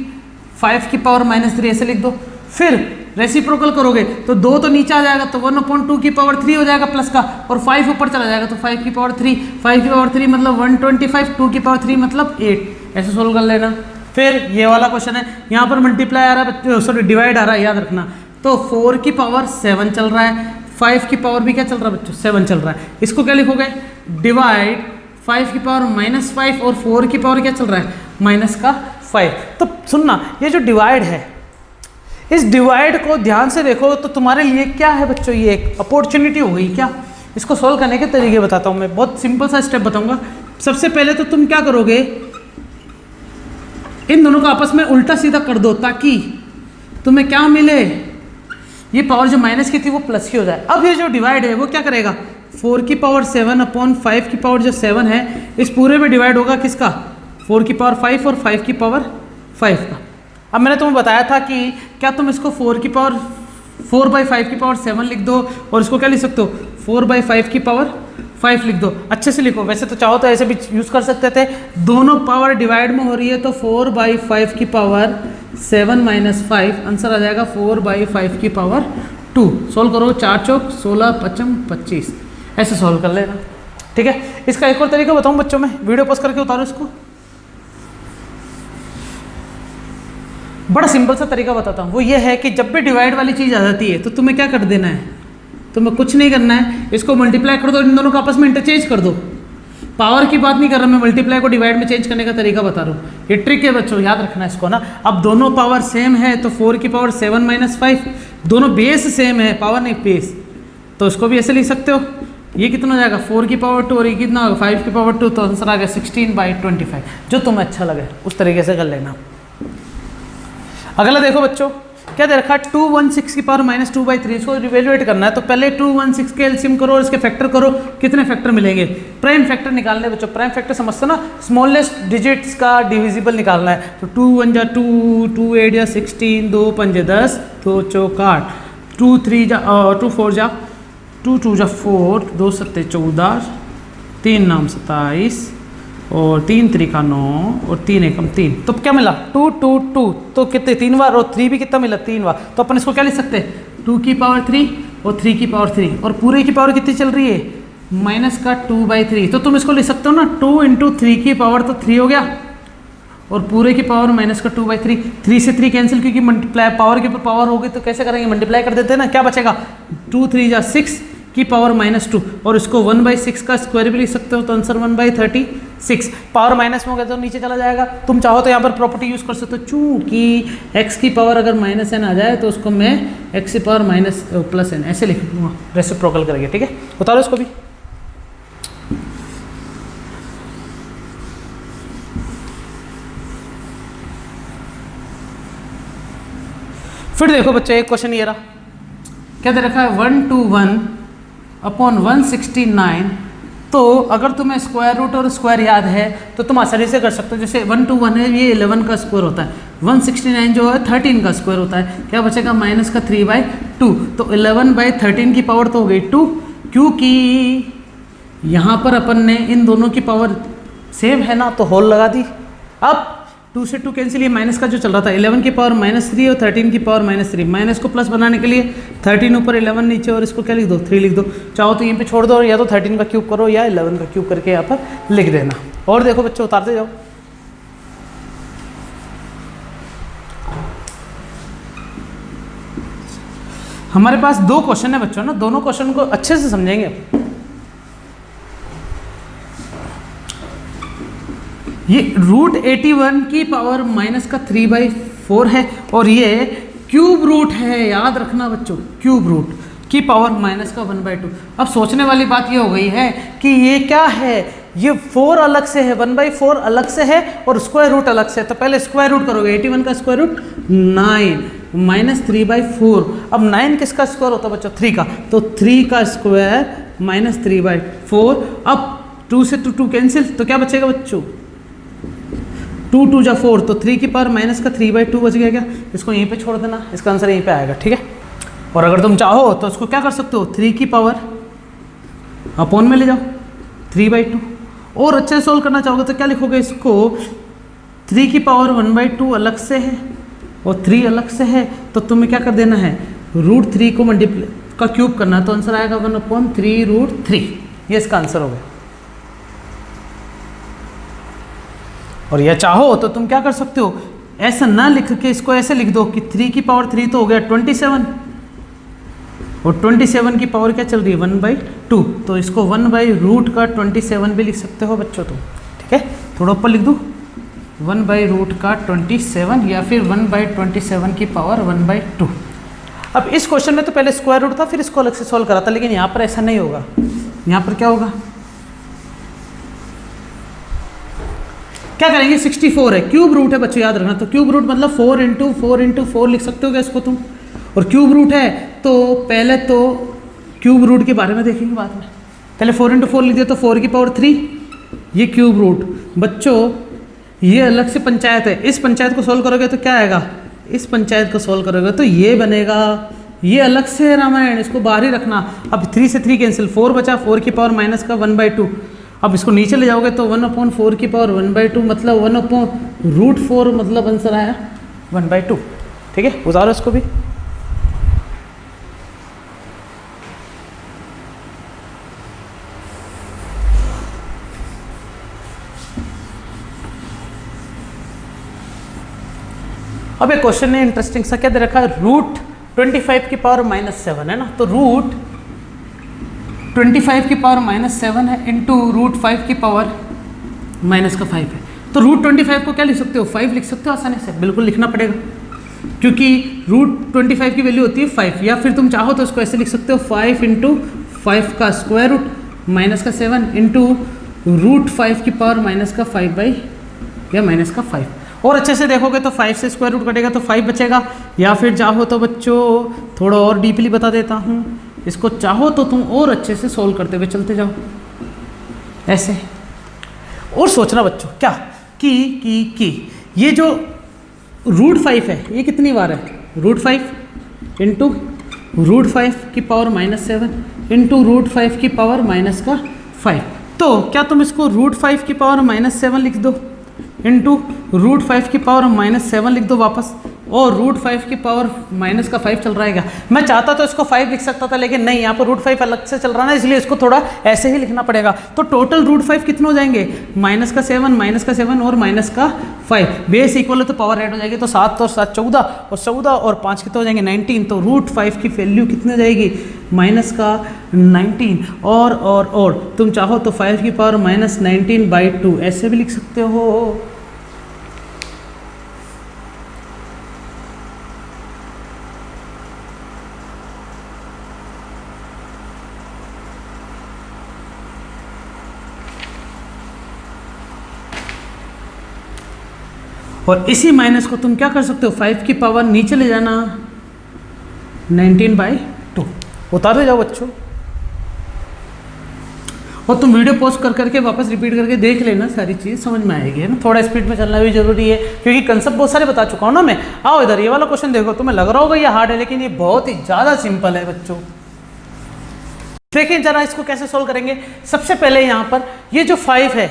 5 की पावर -3 ऐसे लिख दो। फिर रेसिप्रोकल करोगे तो 2 तो नीचे आ जाएगा, तो 1/2 की पावर 3 हो जाएगा प्लस का, और 5 ऊपर चला जाएगा तो 5 की पावर 3, 5 की पावर 3 मतलब 125, 2 की पावर 3 मतलब 8, ऐसे सोल्व कर लेना। फिर ये वाला क्वेश्चन है, यहाँ पर मल्टीप्लाई आ रहा है, डिवाइड आ रहा है, याद रखना। तो 4 की पावर 7 चल रहा है, 5 की पावर भी क्या चल रहा है बच्चों 7 चल रहा है। इसको क्या लिखोगे, डिवाइड 5 की पावर -5 और 4 की पावर क्या चल रहा है -5। तो सुनना, ये जो डिवाइड है, इस डिवाइड को ध्यान से देखो तो तुम्हारे लिए क्या है बच्चों, ये एक अपॉर्चुनिटी हो गई क्या। इसको सोल्व करने के तरीके बताता हूँ मैं, बहुत सिंपल सा स्टेप बताऊंगा। सबसे पहले तो तुम क्या करोगे, इन दोनों को आपस में उल्टा सीधा कर दो ताकि तुम्हें क्या मिले, ये पावर जो माइनस की थी वो प्लस की हो जाए। अब ये जो डिवाइड है वो क्या करेगा, 4 की पावर 7 अपॉन 5 की पावर जो 7 है इस पूरे में डिवाइड होगा किसका, 4 की पावर 5 और 5 की पावर 5 का। अब मैंने तुम्हें बताया था कि क्या तुम इसको 4 की पावर 4/5 की पावर 7 लिख दो और इसको क्या लिख सकते हो 4/5 की पावर 5 लिख दो। अच्छे से लिखो, वैसे तो चाहो तो ऐसे भी यूज़ कर सकते थे, दोनों पावर डिवाइड में हो रही है तो 4/5 की पावर 7 - 5 आंसर आ जाएगा 4/5 की पावर 2। सोल्व करो, 4 चौक 16 5 25, ऐसे सोल्व कर लेना। ठीक है, इसका एक और तरीका बताऊं बच्चों में, वीडियो पॉज करके उतारो इसको। बड़ा सिंपल सा तरीका बताता हूँ, वो ये है कि जब भी डिवाइड वाली चीज़ आ जाती है तो तुम्हें क्या कर देना है, तुम्हें कुछ नहीं करना है, इसको मल्टीप्लाई कर दो, इन दोनों को आपस में इंटरचेंज कर दो। पावर की बात नहीं कर रहा मैं, मल्टीप्लाई को डिवाइड में चेंज करने का तरीका बता रहा हूँ। ये ट्रिक है बच्चों, याद रखना इसको ना। अब दोनों पावर सेम है तो 4 की पावर 7 - 5, दोनों बेस सेम है, पावर नहीं बेस, तो इसको भी ऐसे लिख सकते हो। ये कितना हो जाएगा 4 की पावर 2 और ये कितना होगा 5 की पावर 2, तो आंसर आ गया 16/25। जो तुम्हें अच्छा लगे उस तरीके से कर लेना। अगला देखो बच्चों, क्या दे रखा है 216 की पावर -2/3, इसको रिवेल्युएट करना है। तो पहले 216 के एलसीएम करो और इसके फैक्टर करो, कितने फैक्टर मिलेंगे। प्राइम फैक्टर निकालने बच्चों, प्राइम फैक्टर समझते ना, स्मॉलेस्ट डिजिट्स का डिविजिबल निकालना है। तो 2 1 जा 2, 2 8 जा 16, 2 5 10, 2 चौक 8, 2 3 जा 2 4 जा 2 2 जा 4, 2 7 14, 3 9 27 और 3 3 का 9 और 3 1 3। तो क्या मिला 2 2 2, तो कितने 3 बार, और 3 भी कितना मिला 3 बार। तो अपन इसको क्या लिख सकते हैं 2 की पावर 3 और 3 की पावर 3, और पूरे की पावर कितनी चल रही है माइनस का 2/3। तो तुम इसको लिख सकते हो ना 2 × 3 की पावर तो 3 हो गया, और पूरे की पावर माइनस का 2/3। 3 से 3 कैंसिल, क्योंकि मल्टीप्लाई पावर के ऊपर पावर होगी तो कैसे करेंगे, मल्टीप्लाई कर देते हैं ना। क्या बचेगा 2 3 जा 6 की पावर -2, और इसको 1/6 का स्क्वायर भी लिख सकते हो, तो आंसर 1/36। पावर माइनस में हो गया तो नीचे चला जाएगा। तुम चाहो तो यहाँ पर प्रॉपर्टी यूज़ कर सकते हो, चूँकि x की पावर अगर -n आ जाए तो उसको मैं x की पावर +n ऐसे लिख दूँगा, रेसिप्रोकल करके। ठीक है, उतारो इसको भी। फिर देखो बच्चे, एक क्वेश्चन ये रहा, क्या दे रखा है 121 अपॉन 169। तो अगर तुम्हें स्क्वायर रूट और स्क्वायर याद है तो तुम आसानी से कर सकते हो। जैसे 121 है, ये 11 का स्क्वायर होता है, 169 जो है 13 का स्क्वायर होता है। क्या बचेगा माइनस का 3/2, तो 11/13 की पावर तो हो गई 2, क्योंकि यहाँ पर अपन ने इन दोनों की पावर सेम है ना, तो होल लगा दी। अब 2 से 2 कैंसिल, ये माइनस का जो चल रहा था 11 की पावर -3 और 13 की पावर -3, माइनस को प्लस बनाने के लिए 13 ऊपर 11 नीचे, और इसको क्या लिख दो 3 लिख दो। चाहो तो यहीं पे छोड़ दो, या तो 13 का क्यूब करो या 11 का क्यूब करके यहाँ पर लिख देना। और देखो बच्चों, उतारते जाओ। हमारे पास 2 क्वेश्चन है बच्चों ना, दोनों क्वेश्चन को अच्छे से समझेंगे। ये √81 की पावर -3/4 है, और ये क्यूब रूट है, याद रखना बच्चों, क्यूब रूट की पावर -1/2। अब सोचने वाली बात ये हो गई है कि ये क्या है, ये 4 अलग से है, 1/4 अलग से है और स्क्वायर रूट अलग से है। तो पहले स्क्वायर रूट करोगे, 81 का स्क्वायर रूट 9 -3/4। अब 9 किसका स्क्वायर होता है बच्चों 3 का, तो 3 का स्क्वायर -3/4। अब 2 से 2 कैंसिल, तो क्या बचेगा बच्चों 2 2 जा 4, तो 3 की पावर -3/2 बच गया। क्या इसको यहीं पे छोड़ देना, इसका आंसर यहीं पे आएगा। ठीक है, और अगर तुम चाहो तो इसको क्या कर सकते हो 3 की पावर अपॉन में ले जाओ 3/2, और अच्छे से सोल्व करना चाहोगे तो क्या लिखोगे, इसको 3 की पावर 1/2 अलग से है और 3 अलग से है, तो तुम्हें क्या कर देना है √3 को मल्टीप्लाई का क्यूब करना, तो आंसर आएगा 1/3√3। ये इसका आंसर हो गया। और यह चाहो तो तुम क्या कर सकते हो, ऐसा ना लिख के इसको ऐसे लिख दो कि 3 की पावर 3 तो हो गया 27, और 27 की पावर क्या चल रही है 1/2, तो इसको 1/√27 भी लिख सकते हो बच्चों तुम। ठीक है, थोड़ा ऊपर लिख दूँ 1/√27, या फिर 1/27 की पावर 1/2। अब इस क्वेश्चन में तो पहले स्क्वायर रूट था, फिर इसको अलग से सॉल्व करा था, लेकिन यहाँ पर ऐसा नहीं होगा। यहाँ पर क्या होगा, क्या करेंगे 64 है, क्यूब रूट है बच्चों, याद रखना। तो क्यूब रूट मतलब 4 × 4 × 4 लिख सकते हो क्या इसको तुम, और क्यूब रूट है तो पहले तो क्यूब रूट के बारे में देखेंगे बाद में। पहले 4 इंटू 4 लिख दिया तो 4 की पावर 3, ये क्यूब रूट। बच्चों ये अलग से पंचायत है, इस पंचायत को सोल्व करोगे तो क्या आएगा, इस पंचायत को सोल्व करोगे तो ये बनेगा, ये अलग से है रामायण, इसको बाहर ही रखना। अब 3 से 3 कैंसिल, 4 बचा, 4 की पावर माइनस का 1/2। अब इसको नीचे ले जाओगे तो 1/4 की पावर 1/2 मतलब 1/√4 मतलब आंसर आया 1/2। ठीक है, उतारो इसको भी। अब एक क्वेश्चन है इंटरेस्टिंग सा, क्या दे रखा है, रूट 25 की पावर -7 है ना, तो रूट 25 की पावर -7 है इंटू रूट 5 की पावर -5 है। तो रूट 25 को क्या लिख सकते हो, 5 लिख सकते हो आसानी से, बिल्कुल लिखना पड़ेगा क्योंकि रूट 25 की वैल्यू होती है 5, या फिर तुम चाहो तो इसको ऐसे लिख सकते हो 5 इंटू 5 का स्क्वायर रूट -7 इंटू रूट 5 की पावर -5 और अच्छे से देखोगे तो 5 से स्क्वायर रूट कटेगा तो 5 बचेगा। या फिर चाहो तो बच्चों थोड़ा और डीपली बता देता हूँ, इसको चाहो तो तुम और अच्छे से सोल्व करते हुए चलते जाओ ऐसे, और सोचना बच्चों क्या कि ये जो रूट 5 है ये कितनी बार है, रूट 5 इंटू रूट 5 की पावर -7 इंटू रूट 5 की पावर -5। तो क्या तुम इसको रूट 5 की पावर -7 लिख दो इंटू रूट 5 की पावर -7 लिख दो वापस, और रूट 5 की पावर -5 चल रहा है क्या। मैं चाहता तो इसको 5 लिख सकता था, लेकिन नहीं, यहाँ पर रूट 5 अलग से चल रहा है ना, इसलिए इसको थोड़ा ऐसे ही लिखना पड़ेगा। तो टोटल रूट 5 कितने हो जाएंगे, -7 और -5, बेस इक्वल है तो पावर ऐड हो जाएगी, तो 7 और 7 14 और 14 और 5 कितने हो जाएंगे 19। तो रूट 5 की वैल्यू कितनी हो जाएगी -19। और तुम चाहो तो 5 की पावर -19/2 ऐसे भी लिख सकते हो। और इसी माइनस को तुम क्या कर सकते हो, 5 की पावर नीचे ले जाना 19/2। उतारे जाओ बच्चों, और तुम वीडियो पॉज कर करके वापस रिपीट करके देख लेना, सारी चीज़ समझ में आएगी, है ना। थोड़ा स्पीड में चलना भी जरूरी है क्योंकि कंसेप्ट बहुत सारे बता चुका हूँ ना मैं। आओ इधर, ये वाला क्वेश्चन देखो, तुम्हें लग रहा होगा ये हार्ड है, लेकिन ये बहुत ही ज़्यादा सिंपल है बच्चों। देखिए जरा इसको कैसे सोल्व करेंगे। सबसे पहले यहाँ पर ये जो 5 है,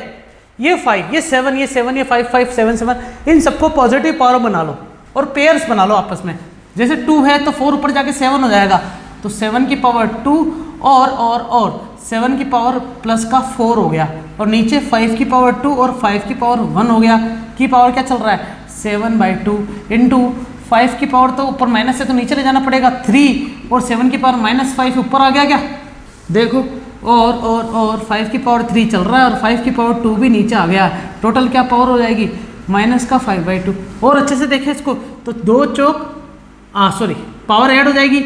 ये 5, ये 7, ये 7, ये 5, 5, 7, 7, इन सबको पॉजिटिव पावर बना लो और पेयर्स बना लो आपस में। जैसे 2 है तो 4 ऊपर जाके 7 हो जाएगा, तो 7 की पावर 2 और 7 की पावर प्लस का 4 हो गया, और नीचे 5 की पावर 2 और 5 की पावर 1 हो गया। की पावर क्या चल रहा है 7/2 इंटू 5 की पावर, तो ऊपर माइनस है तो नीचे ले जाना पड़ेगा 3, और 7 की पावर -5 ऊपर आ गया क्या, देखो, और 5 की पावर 3 चल रहा है, और 5 की पावर 2 भी नीचे आ गया। टोटल क्या पावर हो जाएगी -5/2। और अच्छे से देखें इसको, तो 2 चौक पावर ऐड हो जाएगी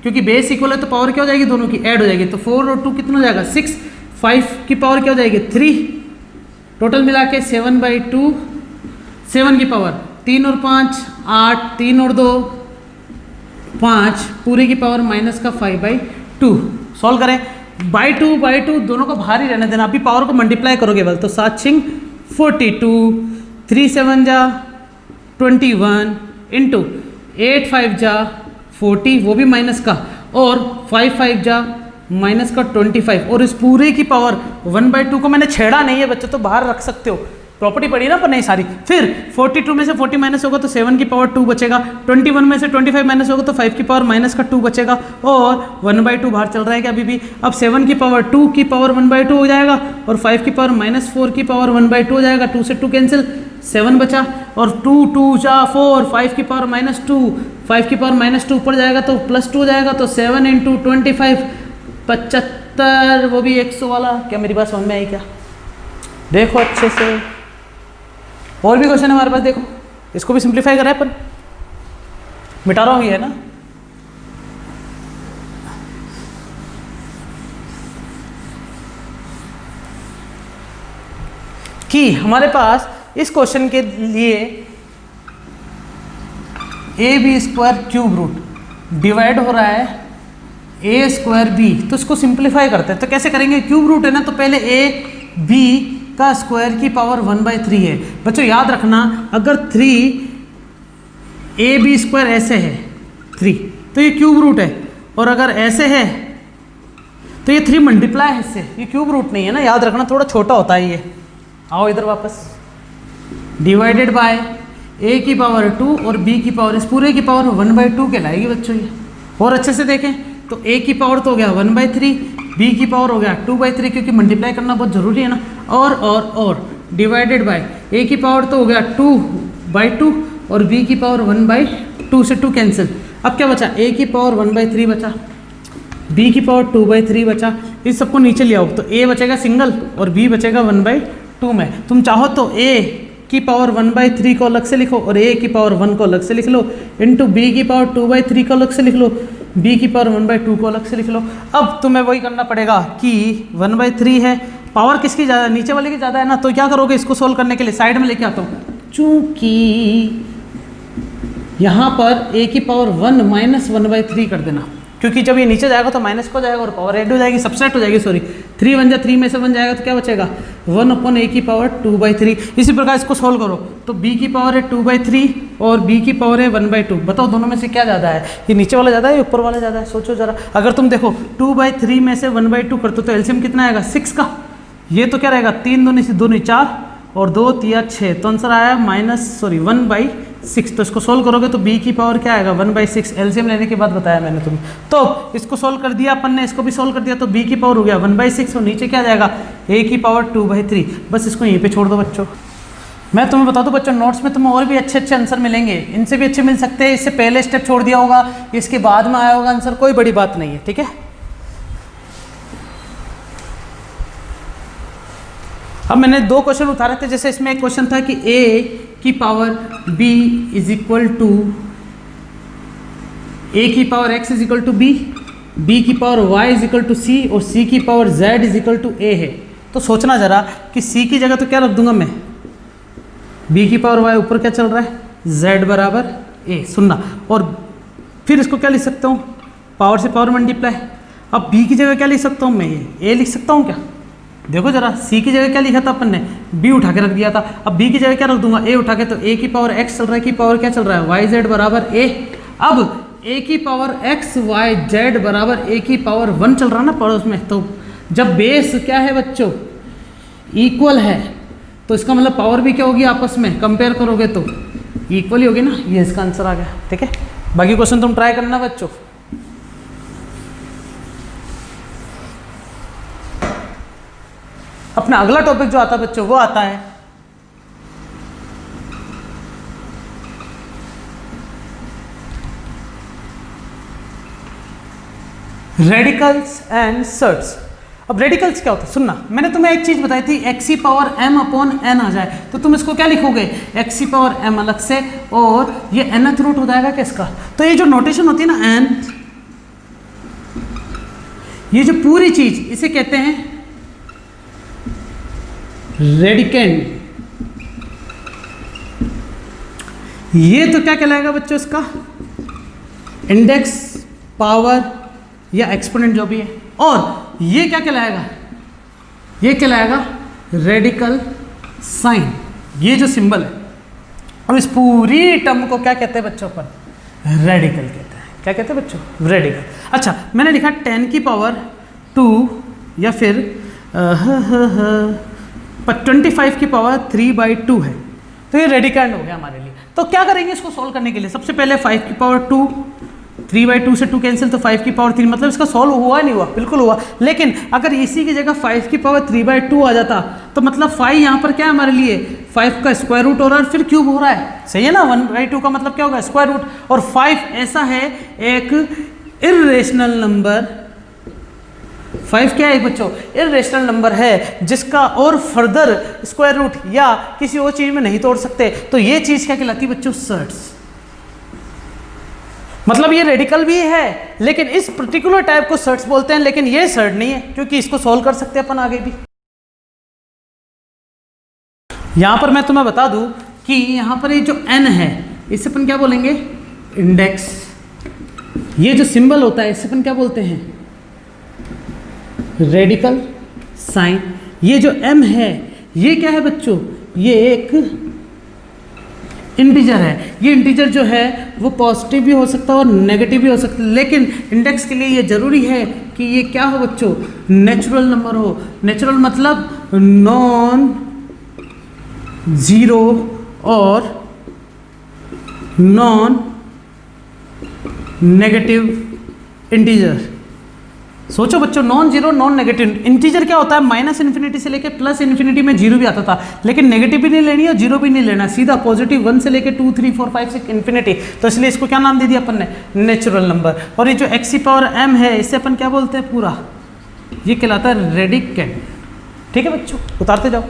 क्योंकि बेस इक्वल है तो पावर क्या हो जाएगी, दोनों की ऐड हो जाएगी। तो 4 और 2 कितना हो जाएगा 6, 5 की पावर क्या हो जाएगी 3, टोटल मिला के 7/2, 7 की पावर 3 और 5 8, 3 और 2 5, पूरे की पावर -5/2। सॉल्व करें, बाई टू दोनों को बाहर ही रहने देना, अभी पावर को मल्टीप्लाई करोगे केवल, तो 7 6 42, 3 7 जा 21 इंटू 8 5 जा 40, वो भी माइनस का, और 5 5 जा माइनस का 25, और इस पूरे की पावर 1/2 को मैंने छेड़ा नहीं है बच्चों, तो बाहर रख सकते हो, प्रॉपर्टी पड़ी ना पर नहीं सारी। फिर 42 में से 40 माइनस होगा तो 7 की पावर 2 बचेगा, 21 में से 25 माइनस होगा तो 5 की पावर -2 बचेगा, और 1/2 बाहर चल रहा है क्या अभी भी। अब 7 की पावर 2 की पावर 1/2 हो जाएगा, और 5 की पावर -4 की पावर 1/2 हो जाएगा, 2 से 2 कैंसिल, 7 बचा, और 2 2 जा 4, 5 की पावर -2, 5 की पावर -2 ऊपर जाएगा तो +2 हो जाएगा, तो 7 इंटू 25 75, वो भी 100 वाला। क्या मेरी बात समझ में आई क्या, देखो अच्छे से। और भी क्वेश्चन है हमारे पास, देखो इसको भी सिंप्लीफाई करा है, पर मिटा रहा हूँ ये, है ना। कि हमारे पास इस क्वेश्चन के लिए AB² क्यूब रूट डिवाइड हो रहा है ए स्क्वायर बी, तो इसको सिंप्लीफाई करते हैं। तो कैसे करेंगे, क्यूब रूट है ना, तो पहले ए बी का स्क्वायर की पावर 1/3 है। बच्चों याद रखना, अगर 3 ए बी स्क्वायर ऐसे है 3, तो ये क्यूब रूट है, और अगर ऐसे है तो ये 3 मल्टीप्लाई है इससे, ये क्यूब रूट नहीं है ना, याद रखना, थोड़ा छोटा होता है ये। आओ इधर वापस, डिवाइडेड बाय ए की पावर 2 और बी की पावर, इस पूरे की पावर 1/2 कहलाएगी बच्चों ये। और अच्छे से देखें तो ए की पावर तो हो गया 1/3, बी की पावर हो गया 2/3, क्योंकि मल्टीप्लाई करना बहुत ज़रूरी है ना। और डिवाइडेड बाय ए की पावर तो हो गया 2/2 और बी की पावर 1/2, से 2 कैंसिल। अब क्या बचा, ए की पावर 1/3 बचा, बी की पावर 2/3 बचा। इस सबको नीचे ले आओ तो ए बचेगा सिंगल और बी बचेगा 1/2 में। तुम चाहो तो ए की पावर 1/3 को अलग से लिखो और ए की पावर 1 को अलग से लिख लो, इंटू बी की पावर 2/3 को अलग से लिख लो, बी की पावर 1/2 को अलग से लिख लो। अब तुम्हें वही करना पड़ेगा कि 1/3 है, पावर किसकी ज़्यादा, नीचे वाले की ज़्यादा है ना, तो क्या करोगे, इसको सोल्व करने के लिए साइड में लेके आता हूँ। चूँकि यहाँ पर ए की पावर 1 माइनस 1/3 कर देना, क्योंकि जब ये नीचे जाएगा तो माइनस को जाएगा और पावर ऐड हो जाएगी, सबसेट हो जाएगी, सॉरी 3 1 जा 3 में से 1 जाएगा तो क्या बचेगा 1/a की पावर 2/3। इसी प्रकार इसको सोल्व करो तो b की पावर है 2/3 और b की पावर है 1/2। बताओ दोनों में से क्या ज़्यादा है, ये नीचे वाला ज़्यादा है या ऊपर वाला ज़्यादा है, सोचो ज़रा। अगर तुम देखो 2/3 में से 1/2 करते तो एलसीएम कितना आएगा 6 का, ये तो क्या रहेगा 3 दूनी 4 और 2 3 6, तो आंसर आया 1/6। तो इसको सोल्व करोगे तो b की पावर क्या आएगा 1/6, एलसीएम लेने के बाद बताया मैंने तुम्हें। तो इसको सोल्व कर दिया अपन ने, इसको भी सोल्व कर दिया, तो b की पावर हो गया 1/6 और नीचे क्या जाएगा a की पावर 2/3। बस इसको यहीं पे छोड़ दो बच्चों। मैं तुम्हें बता दूं बच्चों, नोट्स में तुम्हें और भी अच्छे अच्छे आंसर मिलेंगे, इनसे भी अच्छे मिल सकते हैं। इससे पहले स्टेप छोड़ दिया होगा, इसके बाद में आया होगा आंसर, कोई बड़ी बात नहीं है, ठीक है। अब मैंने 2 क्वेश्चन उतारे थे, जैसे इसमें एक क्वेश्चन था कि a की power b is equal to a की power x is equal to b, b की power y is equal to c और c की power z is equal to a है। तो सोचना जरा कि c की जगह तो क्या रख दूंगा मैं, b की पावर y, ऊपर क्या चल रहा है z बराबर a, सुनना। और फिर इसको क्या लिख सकता हूँ, पावर से पावर मल्टीप्लाई। अब b की जगह क्या लिख सकता हूँ मैं, ये a लिख सकता हूँ क्या, देखो जरा, c की जगह क्या लिखा था अपन ने, b उठा के रख दिया था। अब b की जगह क्या रख दूंगा, a उठा के, तो a की पावर x चल रहा है, की पावर क्या चल रहा है yz बराबर a। अब a की पावर x y z बराबर a की पावर 1 चल रहा है ना पड़ोस में, तो जब बेस क्या है बच्चों इक्वल है तो इसका मतलब पावर भी क्या होगी, आपस में कंपेयर करोगे तो इक्वल ही होगी ना। ये इसका आंसर आ गया, ठीक है। बाकी क्वेश्चन तुम ट्राई करना बच्चों। अपना अगला टॉपिक जो आता है बच्चों वो आता है रेडिकल्स एंड सर्ट्स। अब रेडिकल्स क्या होता है, सुनना, मैंने तुम्हें एक चीज बताई थी, x की पावर m अपॉन n आ जाए तो तुम इसको क्या लिखोगे, x की पावर m अलग से और ये nth रूट हो जाएगा किसका। तो ये जो नोटेशन होती है ना n, ये जो पूरी चीज इसे कहते हैं रेडिकेंड। ये तो क्या कहलाएगा बच्चों, इसका इंडेक्स पावर या एक्सपोनेंट जो भी है। और ये क्या कहलाएगा, ये कहलाएगा रेडिकल साइन, ये जो सिंबल है। और इस पूरी टर्म को क्या कहते हैं बच्चों, पर रेडिकल कहते हैं। क्या कहते हैं बच्चों, रेडिकल। अच्छा, मैंने लिखा 10 की पावर 2 या फिर 25 की पावर 3/2 है, तो ये रेडिकल हो गया हमारे लिए। तो क्या करेंगे इसको सोल्व करने के लिए, सबसे पहले 5 की पावर 2, 3/2 से 2 कैंसिल, तो 5 की पावर 3, मतलब इसका सॉल्व हुआ नहीं हुआ, बिल्कुल हुआ। लेकिन अगर इसी की जगह 5 की पावर 3/2 आ जाता तो मतलब 5 यहाँ पर क्या है हमारे लिए, 5 का स्क्वायर रूट हो रहा है और फिर क्यूब हो रहा है, सही है ना। 1/2 का मतलब क्या होगा, स्क्वायर रूट। और 5 ऐसा है एक इर्रेशनल नंबर, 5 क्या है बच्चों, इर्रेशनल नंबर है जिसका और फर्दर स्क्वायर रूट या किसी और चीज में नहीं तोड़ सकते। तो ये चीज क्या कहलाती है बच्चों, सर्ट्स। मतलब ये रेडिकल भी है लेकिन इस पर्टिकुलर टाइप को सर्ट्स बोलते हैं, लेकिन ये सर्ट नहीं है क्योंकि इसको सोल्व कर सकते हैं अपन आगे भी। यहां पर मैं तुम्हें बता दूं कि यहां पर ये जो n है इसे अपन क्या बोलेंगे, इंडेक्स ये जो सिंबल होता है इसे अपन क्या बोलते हैं, रेडिकल साइन। ये जो m है ये क्या है बच्चों, ये एक इंटीजर है। ये इंटीजर जो है वो पॉजिटिव भी हो सकता है और नेगेटिव भी हो सकता है, लेकिन इंडेक्स के लिए ये जरूरी है कि ये क्या हो बच्चों, नेचुरल नंबर हो। नेचुरल मतलब नॉन जीरो और नॉन नेगेटिव इंटीजर। सोचो बच्चों, non zero non negative integer क्या होता है, माइनस इन्फिनिटी से लेके प्लस इन्फिनिटी में जीरो भी आता था, लेकिन नेगेटिव भी नहीं लेनी और जीरो भी नहीं लेना, सीधा पॉजिटिव 1 से लेके 2 3 4 5 6 इन्फिनिटी। तो इसलिए इसको क्या नाम दे दिया अपन ने, नेचुरल नंबर। और ये जो x की पावर m है इसे अपन क्या बोलते हैं, पूरा ये कहलाता है रेडिकेंड। ठीक है बच्चों, उतारते जाओ।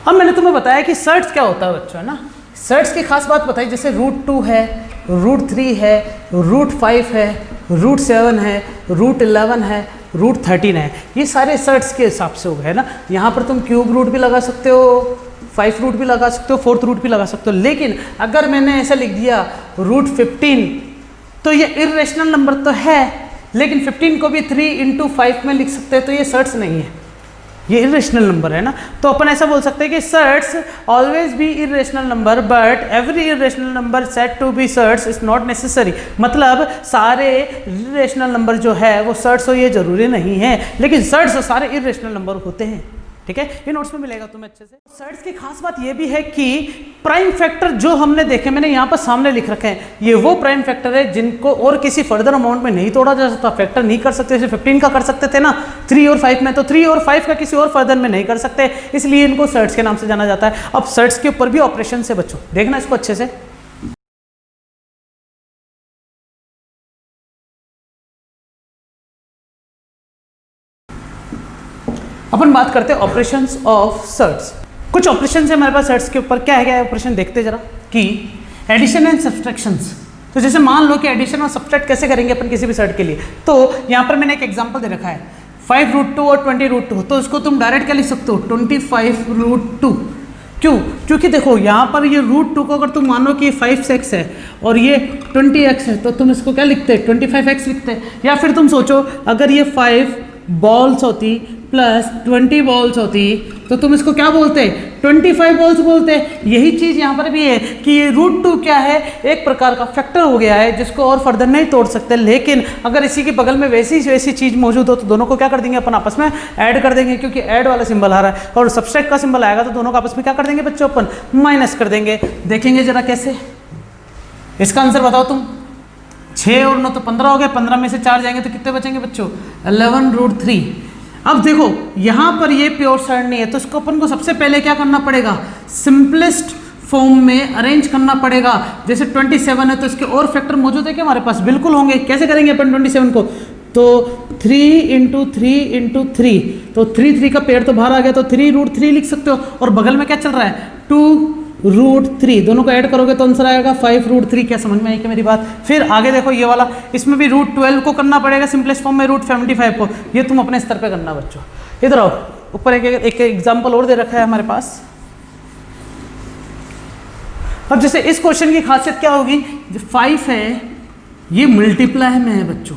अब मैंने तुम्हें बताया कि सर्ट्स क्या होता है बच्चों, है ना। सर्ट्स की खास बात बताई, जैसे √2 है, √3 है, √5 है, √7 है, √11 है, √13 है। ये सारे सर्ट्स के हिसाब से हो गए ना। यहाँ पर तुम क्यूब रूट भी लगा सकते हो, 5 रूट भी लगा सकते हो, 4th रूट भी लगा सकते हो। लेकिन अगर मैंने ऐसा लिख दिया √15 तो ये इर्रेशनल नंबर तो है, लेकिन 15 को भी 3 × 5 में लिख सकते हैं, तो ये सर्ट्स नहीं है, ये इरेशनल नंबर है ना। तो अपन ऐसा बोल सकते हैं कि surds always be irrational number, but every irrational number said to be surds is not necessary. मतलब सारे इरेशनल नंबर जो है वो सर्ट्स हो ये जरूरी नहीं है, लेकिन सर्ट्स सारे इरेशनल नंबर होते हैं। ठीक है, ये नोट्स में मिलेगा तुम्हें अच्छे से। सर्ट्स की खास बात ये भी है कि प्राइम फैक्टर जो हमने देखे, मैंने यहाँ पर सामने लिख रखे हैं, ये वो प्राइम फैक्टर है जिनको और किसी फर्दर अमाउंट में नहीं तोड़ा जा सकता। फैक्टर नहीं कर सकते, जैसे 15 का कर सकते थे ना 3 और 5 में, तो 3 और 5 का किसी और फर्दर में नहीं कर सकते, इसलिए इनको सर्ट्स के नाम से जाना जाता है। अब सर्ट्स के ऊपर भी ऑपरेशन से बच्चों देखना इसको अच्छे से। अपन बात करते हैं ऑपरेशंस ऑफ सर्ट्स। कुछ ऑपरेशन है हमारे पास सर्ट्स के ऊपर। क्या है ऑपरेशन, देखते जरा कि एडिशन एंड सब्सट्रैक्शंस। तो जैसे मान लो कि एडिशन और सब्सट्रैक्ट कैसे करेंगे अपन किसी भी सर्ट के लिए, तो यहाँ पर मैंने एक एग्जांपल दे रखा है 5√2 और 20√2, तो इसको तुम डायरेक्ट क्या लिख सकते हो 25√2। क्यों, क्योंकि देखो यहाँ पर ये √2 को अगर तुम मानो कि 5x है और ये 20x है, तो तुम इसको क्या लिखते 25x लिखते। या फिर तुम सोचो अगर ये 5 बॉल्स होती प्लस 20 बॉल्स होती तो तुम इसको क्या बोलते 25 बॉल्स बोलते। यही चीज़ यहाँ पर भी है कि ये √2 क्या है, एक प्रकार का फैक्टर हो गया है जिसको और फर्दर नहीं तोड़ सकते, लेकिन अगर इसी के बगल में वैसी चीज़ मौजूद हो तो दोनों को क्या कर देंगे अपन आपस में ऐड कर देंगे, क्योंकि ऐड वाला सिंबल आ रहा है और सब्सट्रैक्ट का सिंबल आएगा तो दोनों को आपस में क्या कर देंगे बच्चों अपन माइनस कर देंगे। देखेंगे जरा कैसे, इसका आंसर बताओ तुम। 6 और 9 तो 15 हो गए, 15 में से 4 जाएंगे तो कितने बचेंगे बच्चों 11√3। अब देखो यहाँ पर ये प्योर सर्ट नहीं है, तो इसको अपन को सबसे पहले क्या करना पड़ेगा, सिंपलेस्ट फॉर्म में अरेंज करना पड़ेगा। जैसे 27 है तो इसके और फैक्टर मौजूद है क्या हमारे पास, बिल्कुल होंगे। कैसे करेंगे अपन 27 को, तो 3 × 3 × 3, तो 3 का पेड़ तो बाहर आ गया, तो 3√3 लिख सकते हो। और बगल में क्या चल रहा है 2√3, दोनों को ऐड करोगे तो आंसर आएगा 5√3। क्या समझ में आई कि मेरी बात। फिर आगे देखो ये वाला, इसमें भी √12 को करना पड़ेगा सिंपलेस्ट फॉर्म में, √75 को। ये तुम अपने स्तर पे करना बच्चों। इधर आओ, ऊपर एक एग्जाम्पल और दे रखा है हमारे पास। अब जैसे इस क्वेश्चन की खासियत क्या होगी, जो 5 है ये मल्टीप्लाई में है बच्चों,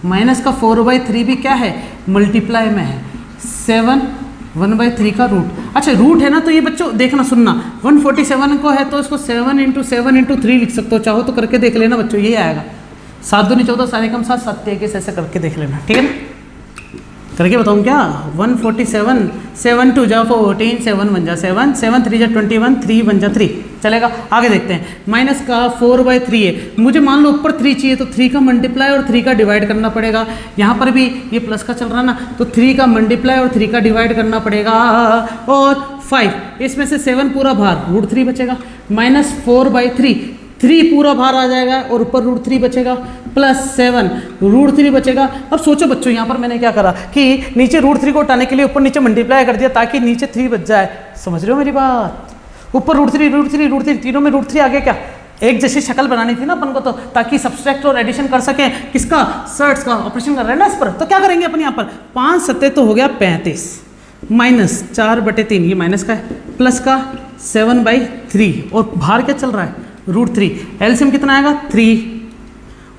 माइनस का 4/3 भी क्या है मल्टीप्लाई में है, 7 1/3 का रूट। अच्छा रूट है ना, तो ये बच्चों देखना सुनना, 147 को है तो इसको 7 × 7 × 3 लिख सकते हो, चाहो तो करके देख लेना बच्चों, ये आएगा 7 दूनी 14 7 एकम 7 7 21, ऐसे करके देख लेना, ठीक है ना। करके बताऊँ क्या, 147 7 2 जा 14 7 1 जा 7 7 3 जा 21 3 1 जा 3 चलेगा। आगे देखते हैं, माइनस का 4/3 है, मुझे मान लो ऊपर 3 चाहिए तो 3 का मल्टीप्लाई और 3 का डिवाइड करना पड़ेगा। यहाँ पर भी ये प्लस का चल रहा ना, तो 3 का मल्टीप्लाई और 3 का डिवाइड करना पड़ेगा। और 5 इसमें से 7 पूरा बाहर, √3 बचेगा, माइनस 4/3 3 पूरा बाहर आ जाएगा और ऊपर √3 बचेगा, प्लस 7 √3 बचेगा। अब सोचो बच्चों यहाँ पर मैंने क्या करा कि नीचे √3 को उठाने के लिए ऊपर नीचे मल्टीप्लाई कर दिया ताकि नीचे 3 बच जाए। समझ रहे हो मेरी बात, ऊपर √3 तीनों में √3 आ गया। क्या एक जैसी शक्ल बनानी थी ना अपन को, तो ताकि सब्सट्रैक्ट और एडिशन कर सके किसका, सर्ट्स का ऑपरेशन कर रहे हैं ना इस पर। तो क्या करेंगे अपन यहाँ पर 5 7 तो हो गया 35, माइनस 4/3 ये माइनस का है, प्लस का 7/3 और बाहर क्या चल रहा है √3, एलसीएम कितना आएगा 3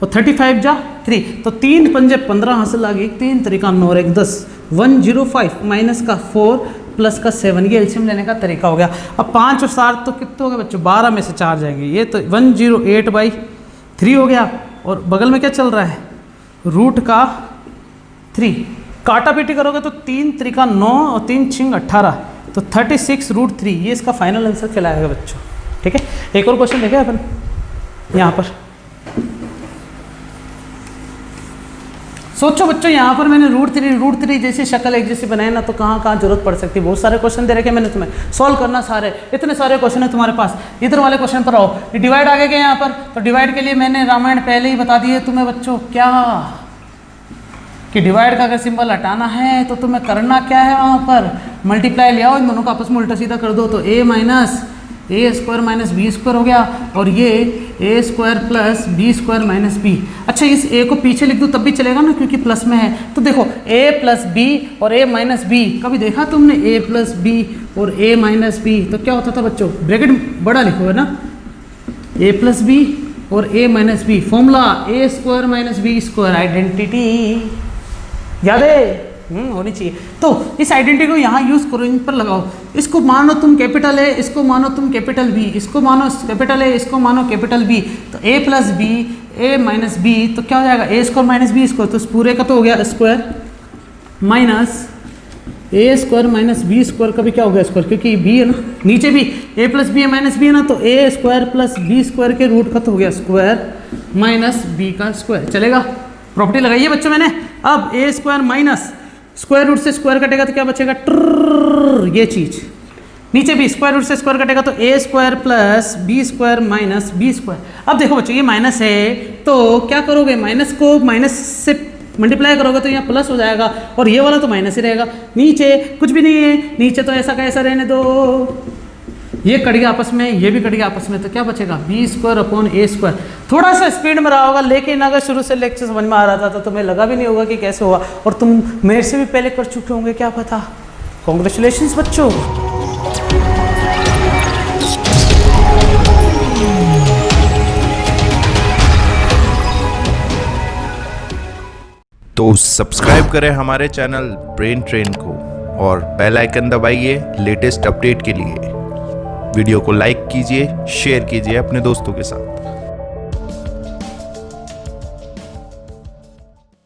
और 35 जा 3, तो 3 पंजे 15 हासिल आ गई, 3 तरीका 9 और 1 10, 105 माइनस का 4 प्लस का 7, ये एलसीएम लेने का तरीका हो गया। अब 5 और 7 तो कितने हो गए बच्चों, 12 में से 4 जाएंगे, ये तो 108/3 हो गया। और बगल में क्या चल रहा है, √3, काटा पीटी करोगे तो 3 तरीका 9 और 3 छिंग 18, तो 36√3, ये इसका फाइनल आंसर कहलाएगा बच्चों। ठीक है, एक और क्वेश्चन देखें अपन यहाँ पर। सोचो बच्चों, यहाँ पर मैंने √3 जैसी शक्ल एक जैसी बनाई ना, तो कहाँ जरूरत पड़ सकती है। बहुत सारे क्वेश्चन दे रखे मैंने तुम्हें, सॉल्व करना सारे, इतने सारे क्वेश्चन है तुम्हारे पास। इधर वाले क्वेश्चन पर आओ, ये डिवाइड आगे गए यहाँ पर, तो डिवाइड के लिए मैंने रामायण पहले ही बता दिए तुम्हें बच्चों, क्या कि डिवाइड का अगर सिंबल हटाना है तो तुम्हें करना क्या है, वहाँ पर मल्टीप्लाई ले आओ, इन दोनों को आपस में उल्टा सीधा कर दो, तो a minus A square minus B square हो गया, और ये A square plus B square minus B. अच्छा, इस a को पीछे लिख दूँ तब भी चलेगा ना, क्योंकि प्लस में है। तो देखो a प्लस बी और a माइनस बी, कभी देखा तुमने a प्लस बी और a माइनस बी, तो क्या होता था बच्चों, ब्रैकेट बड़ा लिखोगे ना, a प्लस बी और a minus B, formula A square minus B square, identity याद है, होनी चाहिए। तो इस आइडेंटिटी को यहाँ यूज़ करो, इन पर लगाओ, इसको मानो तुम कैपिटल है, इसको मानो तुम कैपिटल बी, इसको मानो कैपिटल है, इसको मानो कैपिटल बी, तो a plus B A minus B, तो क्या हो जाएगा A square minus B square, तो इस पूरे का तो हो गया square minus A square minus B square का भी क्या हो गया स्क्वायर, क्योंकि बी है ना, नीचे भी a plus B minus B है ना, तो A square plus B square के रूट का तो हो गया स्क्वायर माइनस बी का स्क्वायर, चलेगा। प्रॉपर्टी लगाइए बच्चों मैंने। अब A square minus square root से स्क्वायर कटेगा तो क्या बचेगा, ये चीज, नीचे भी स्क्वायर रूट से स्क्वायर कटेगा तो A square plus B square minus B square. अब देखो बच्चों, ये माइनस है तो क्या करोगे, माइनस को माइनस से मल्टीप्लाई करोगे तो यहाँ प्लस हो जाएगा, और ये वाला तो माइनस ही रहेगा। नीचे कुछ भी नहीं है, नीचे तो ऐसा का ऐसा रहने दो, ये कट गया आपस में, ये भी कट गया आपस में, तो क्या बचेगा बी स्क्वायर अपॉन ए स्क्वायर। थोड़ा सा स्पीड में रहा होगा, लेकिन अगर शुरू से लेक्चर समझ में आ रहा था तो तुम्हें लगा भी नहीं होगा कि कैसे हुआ, और तुम मेरे से भी पहले कर चुके होंगे, क्या पता। कॉन्ग्रेचुलेशंस बच्चों। तो सब्सक्राइब करें हमारे चैनल ब्रेन ट्रेन को और बेल आइकन दबाइए लेटेस्ट अपडेट के लिए। वीडियो को लाइक कीजिए, शेयर कीजिए अपने दोस्तों के साथ।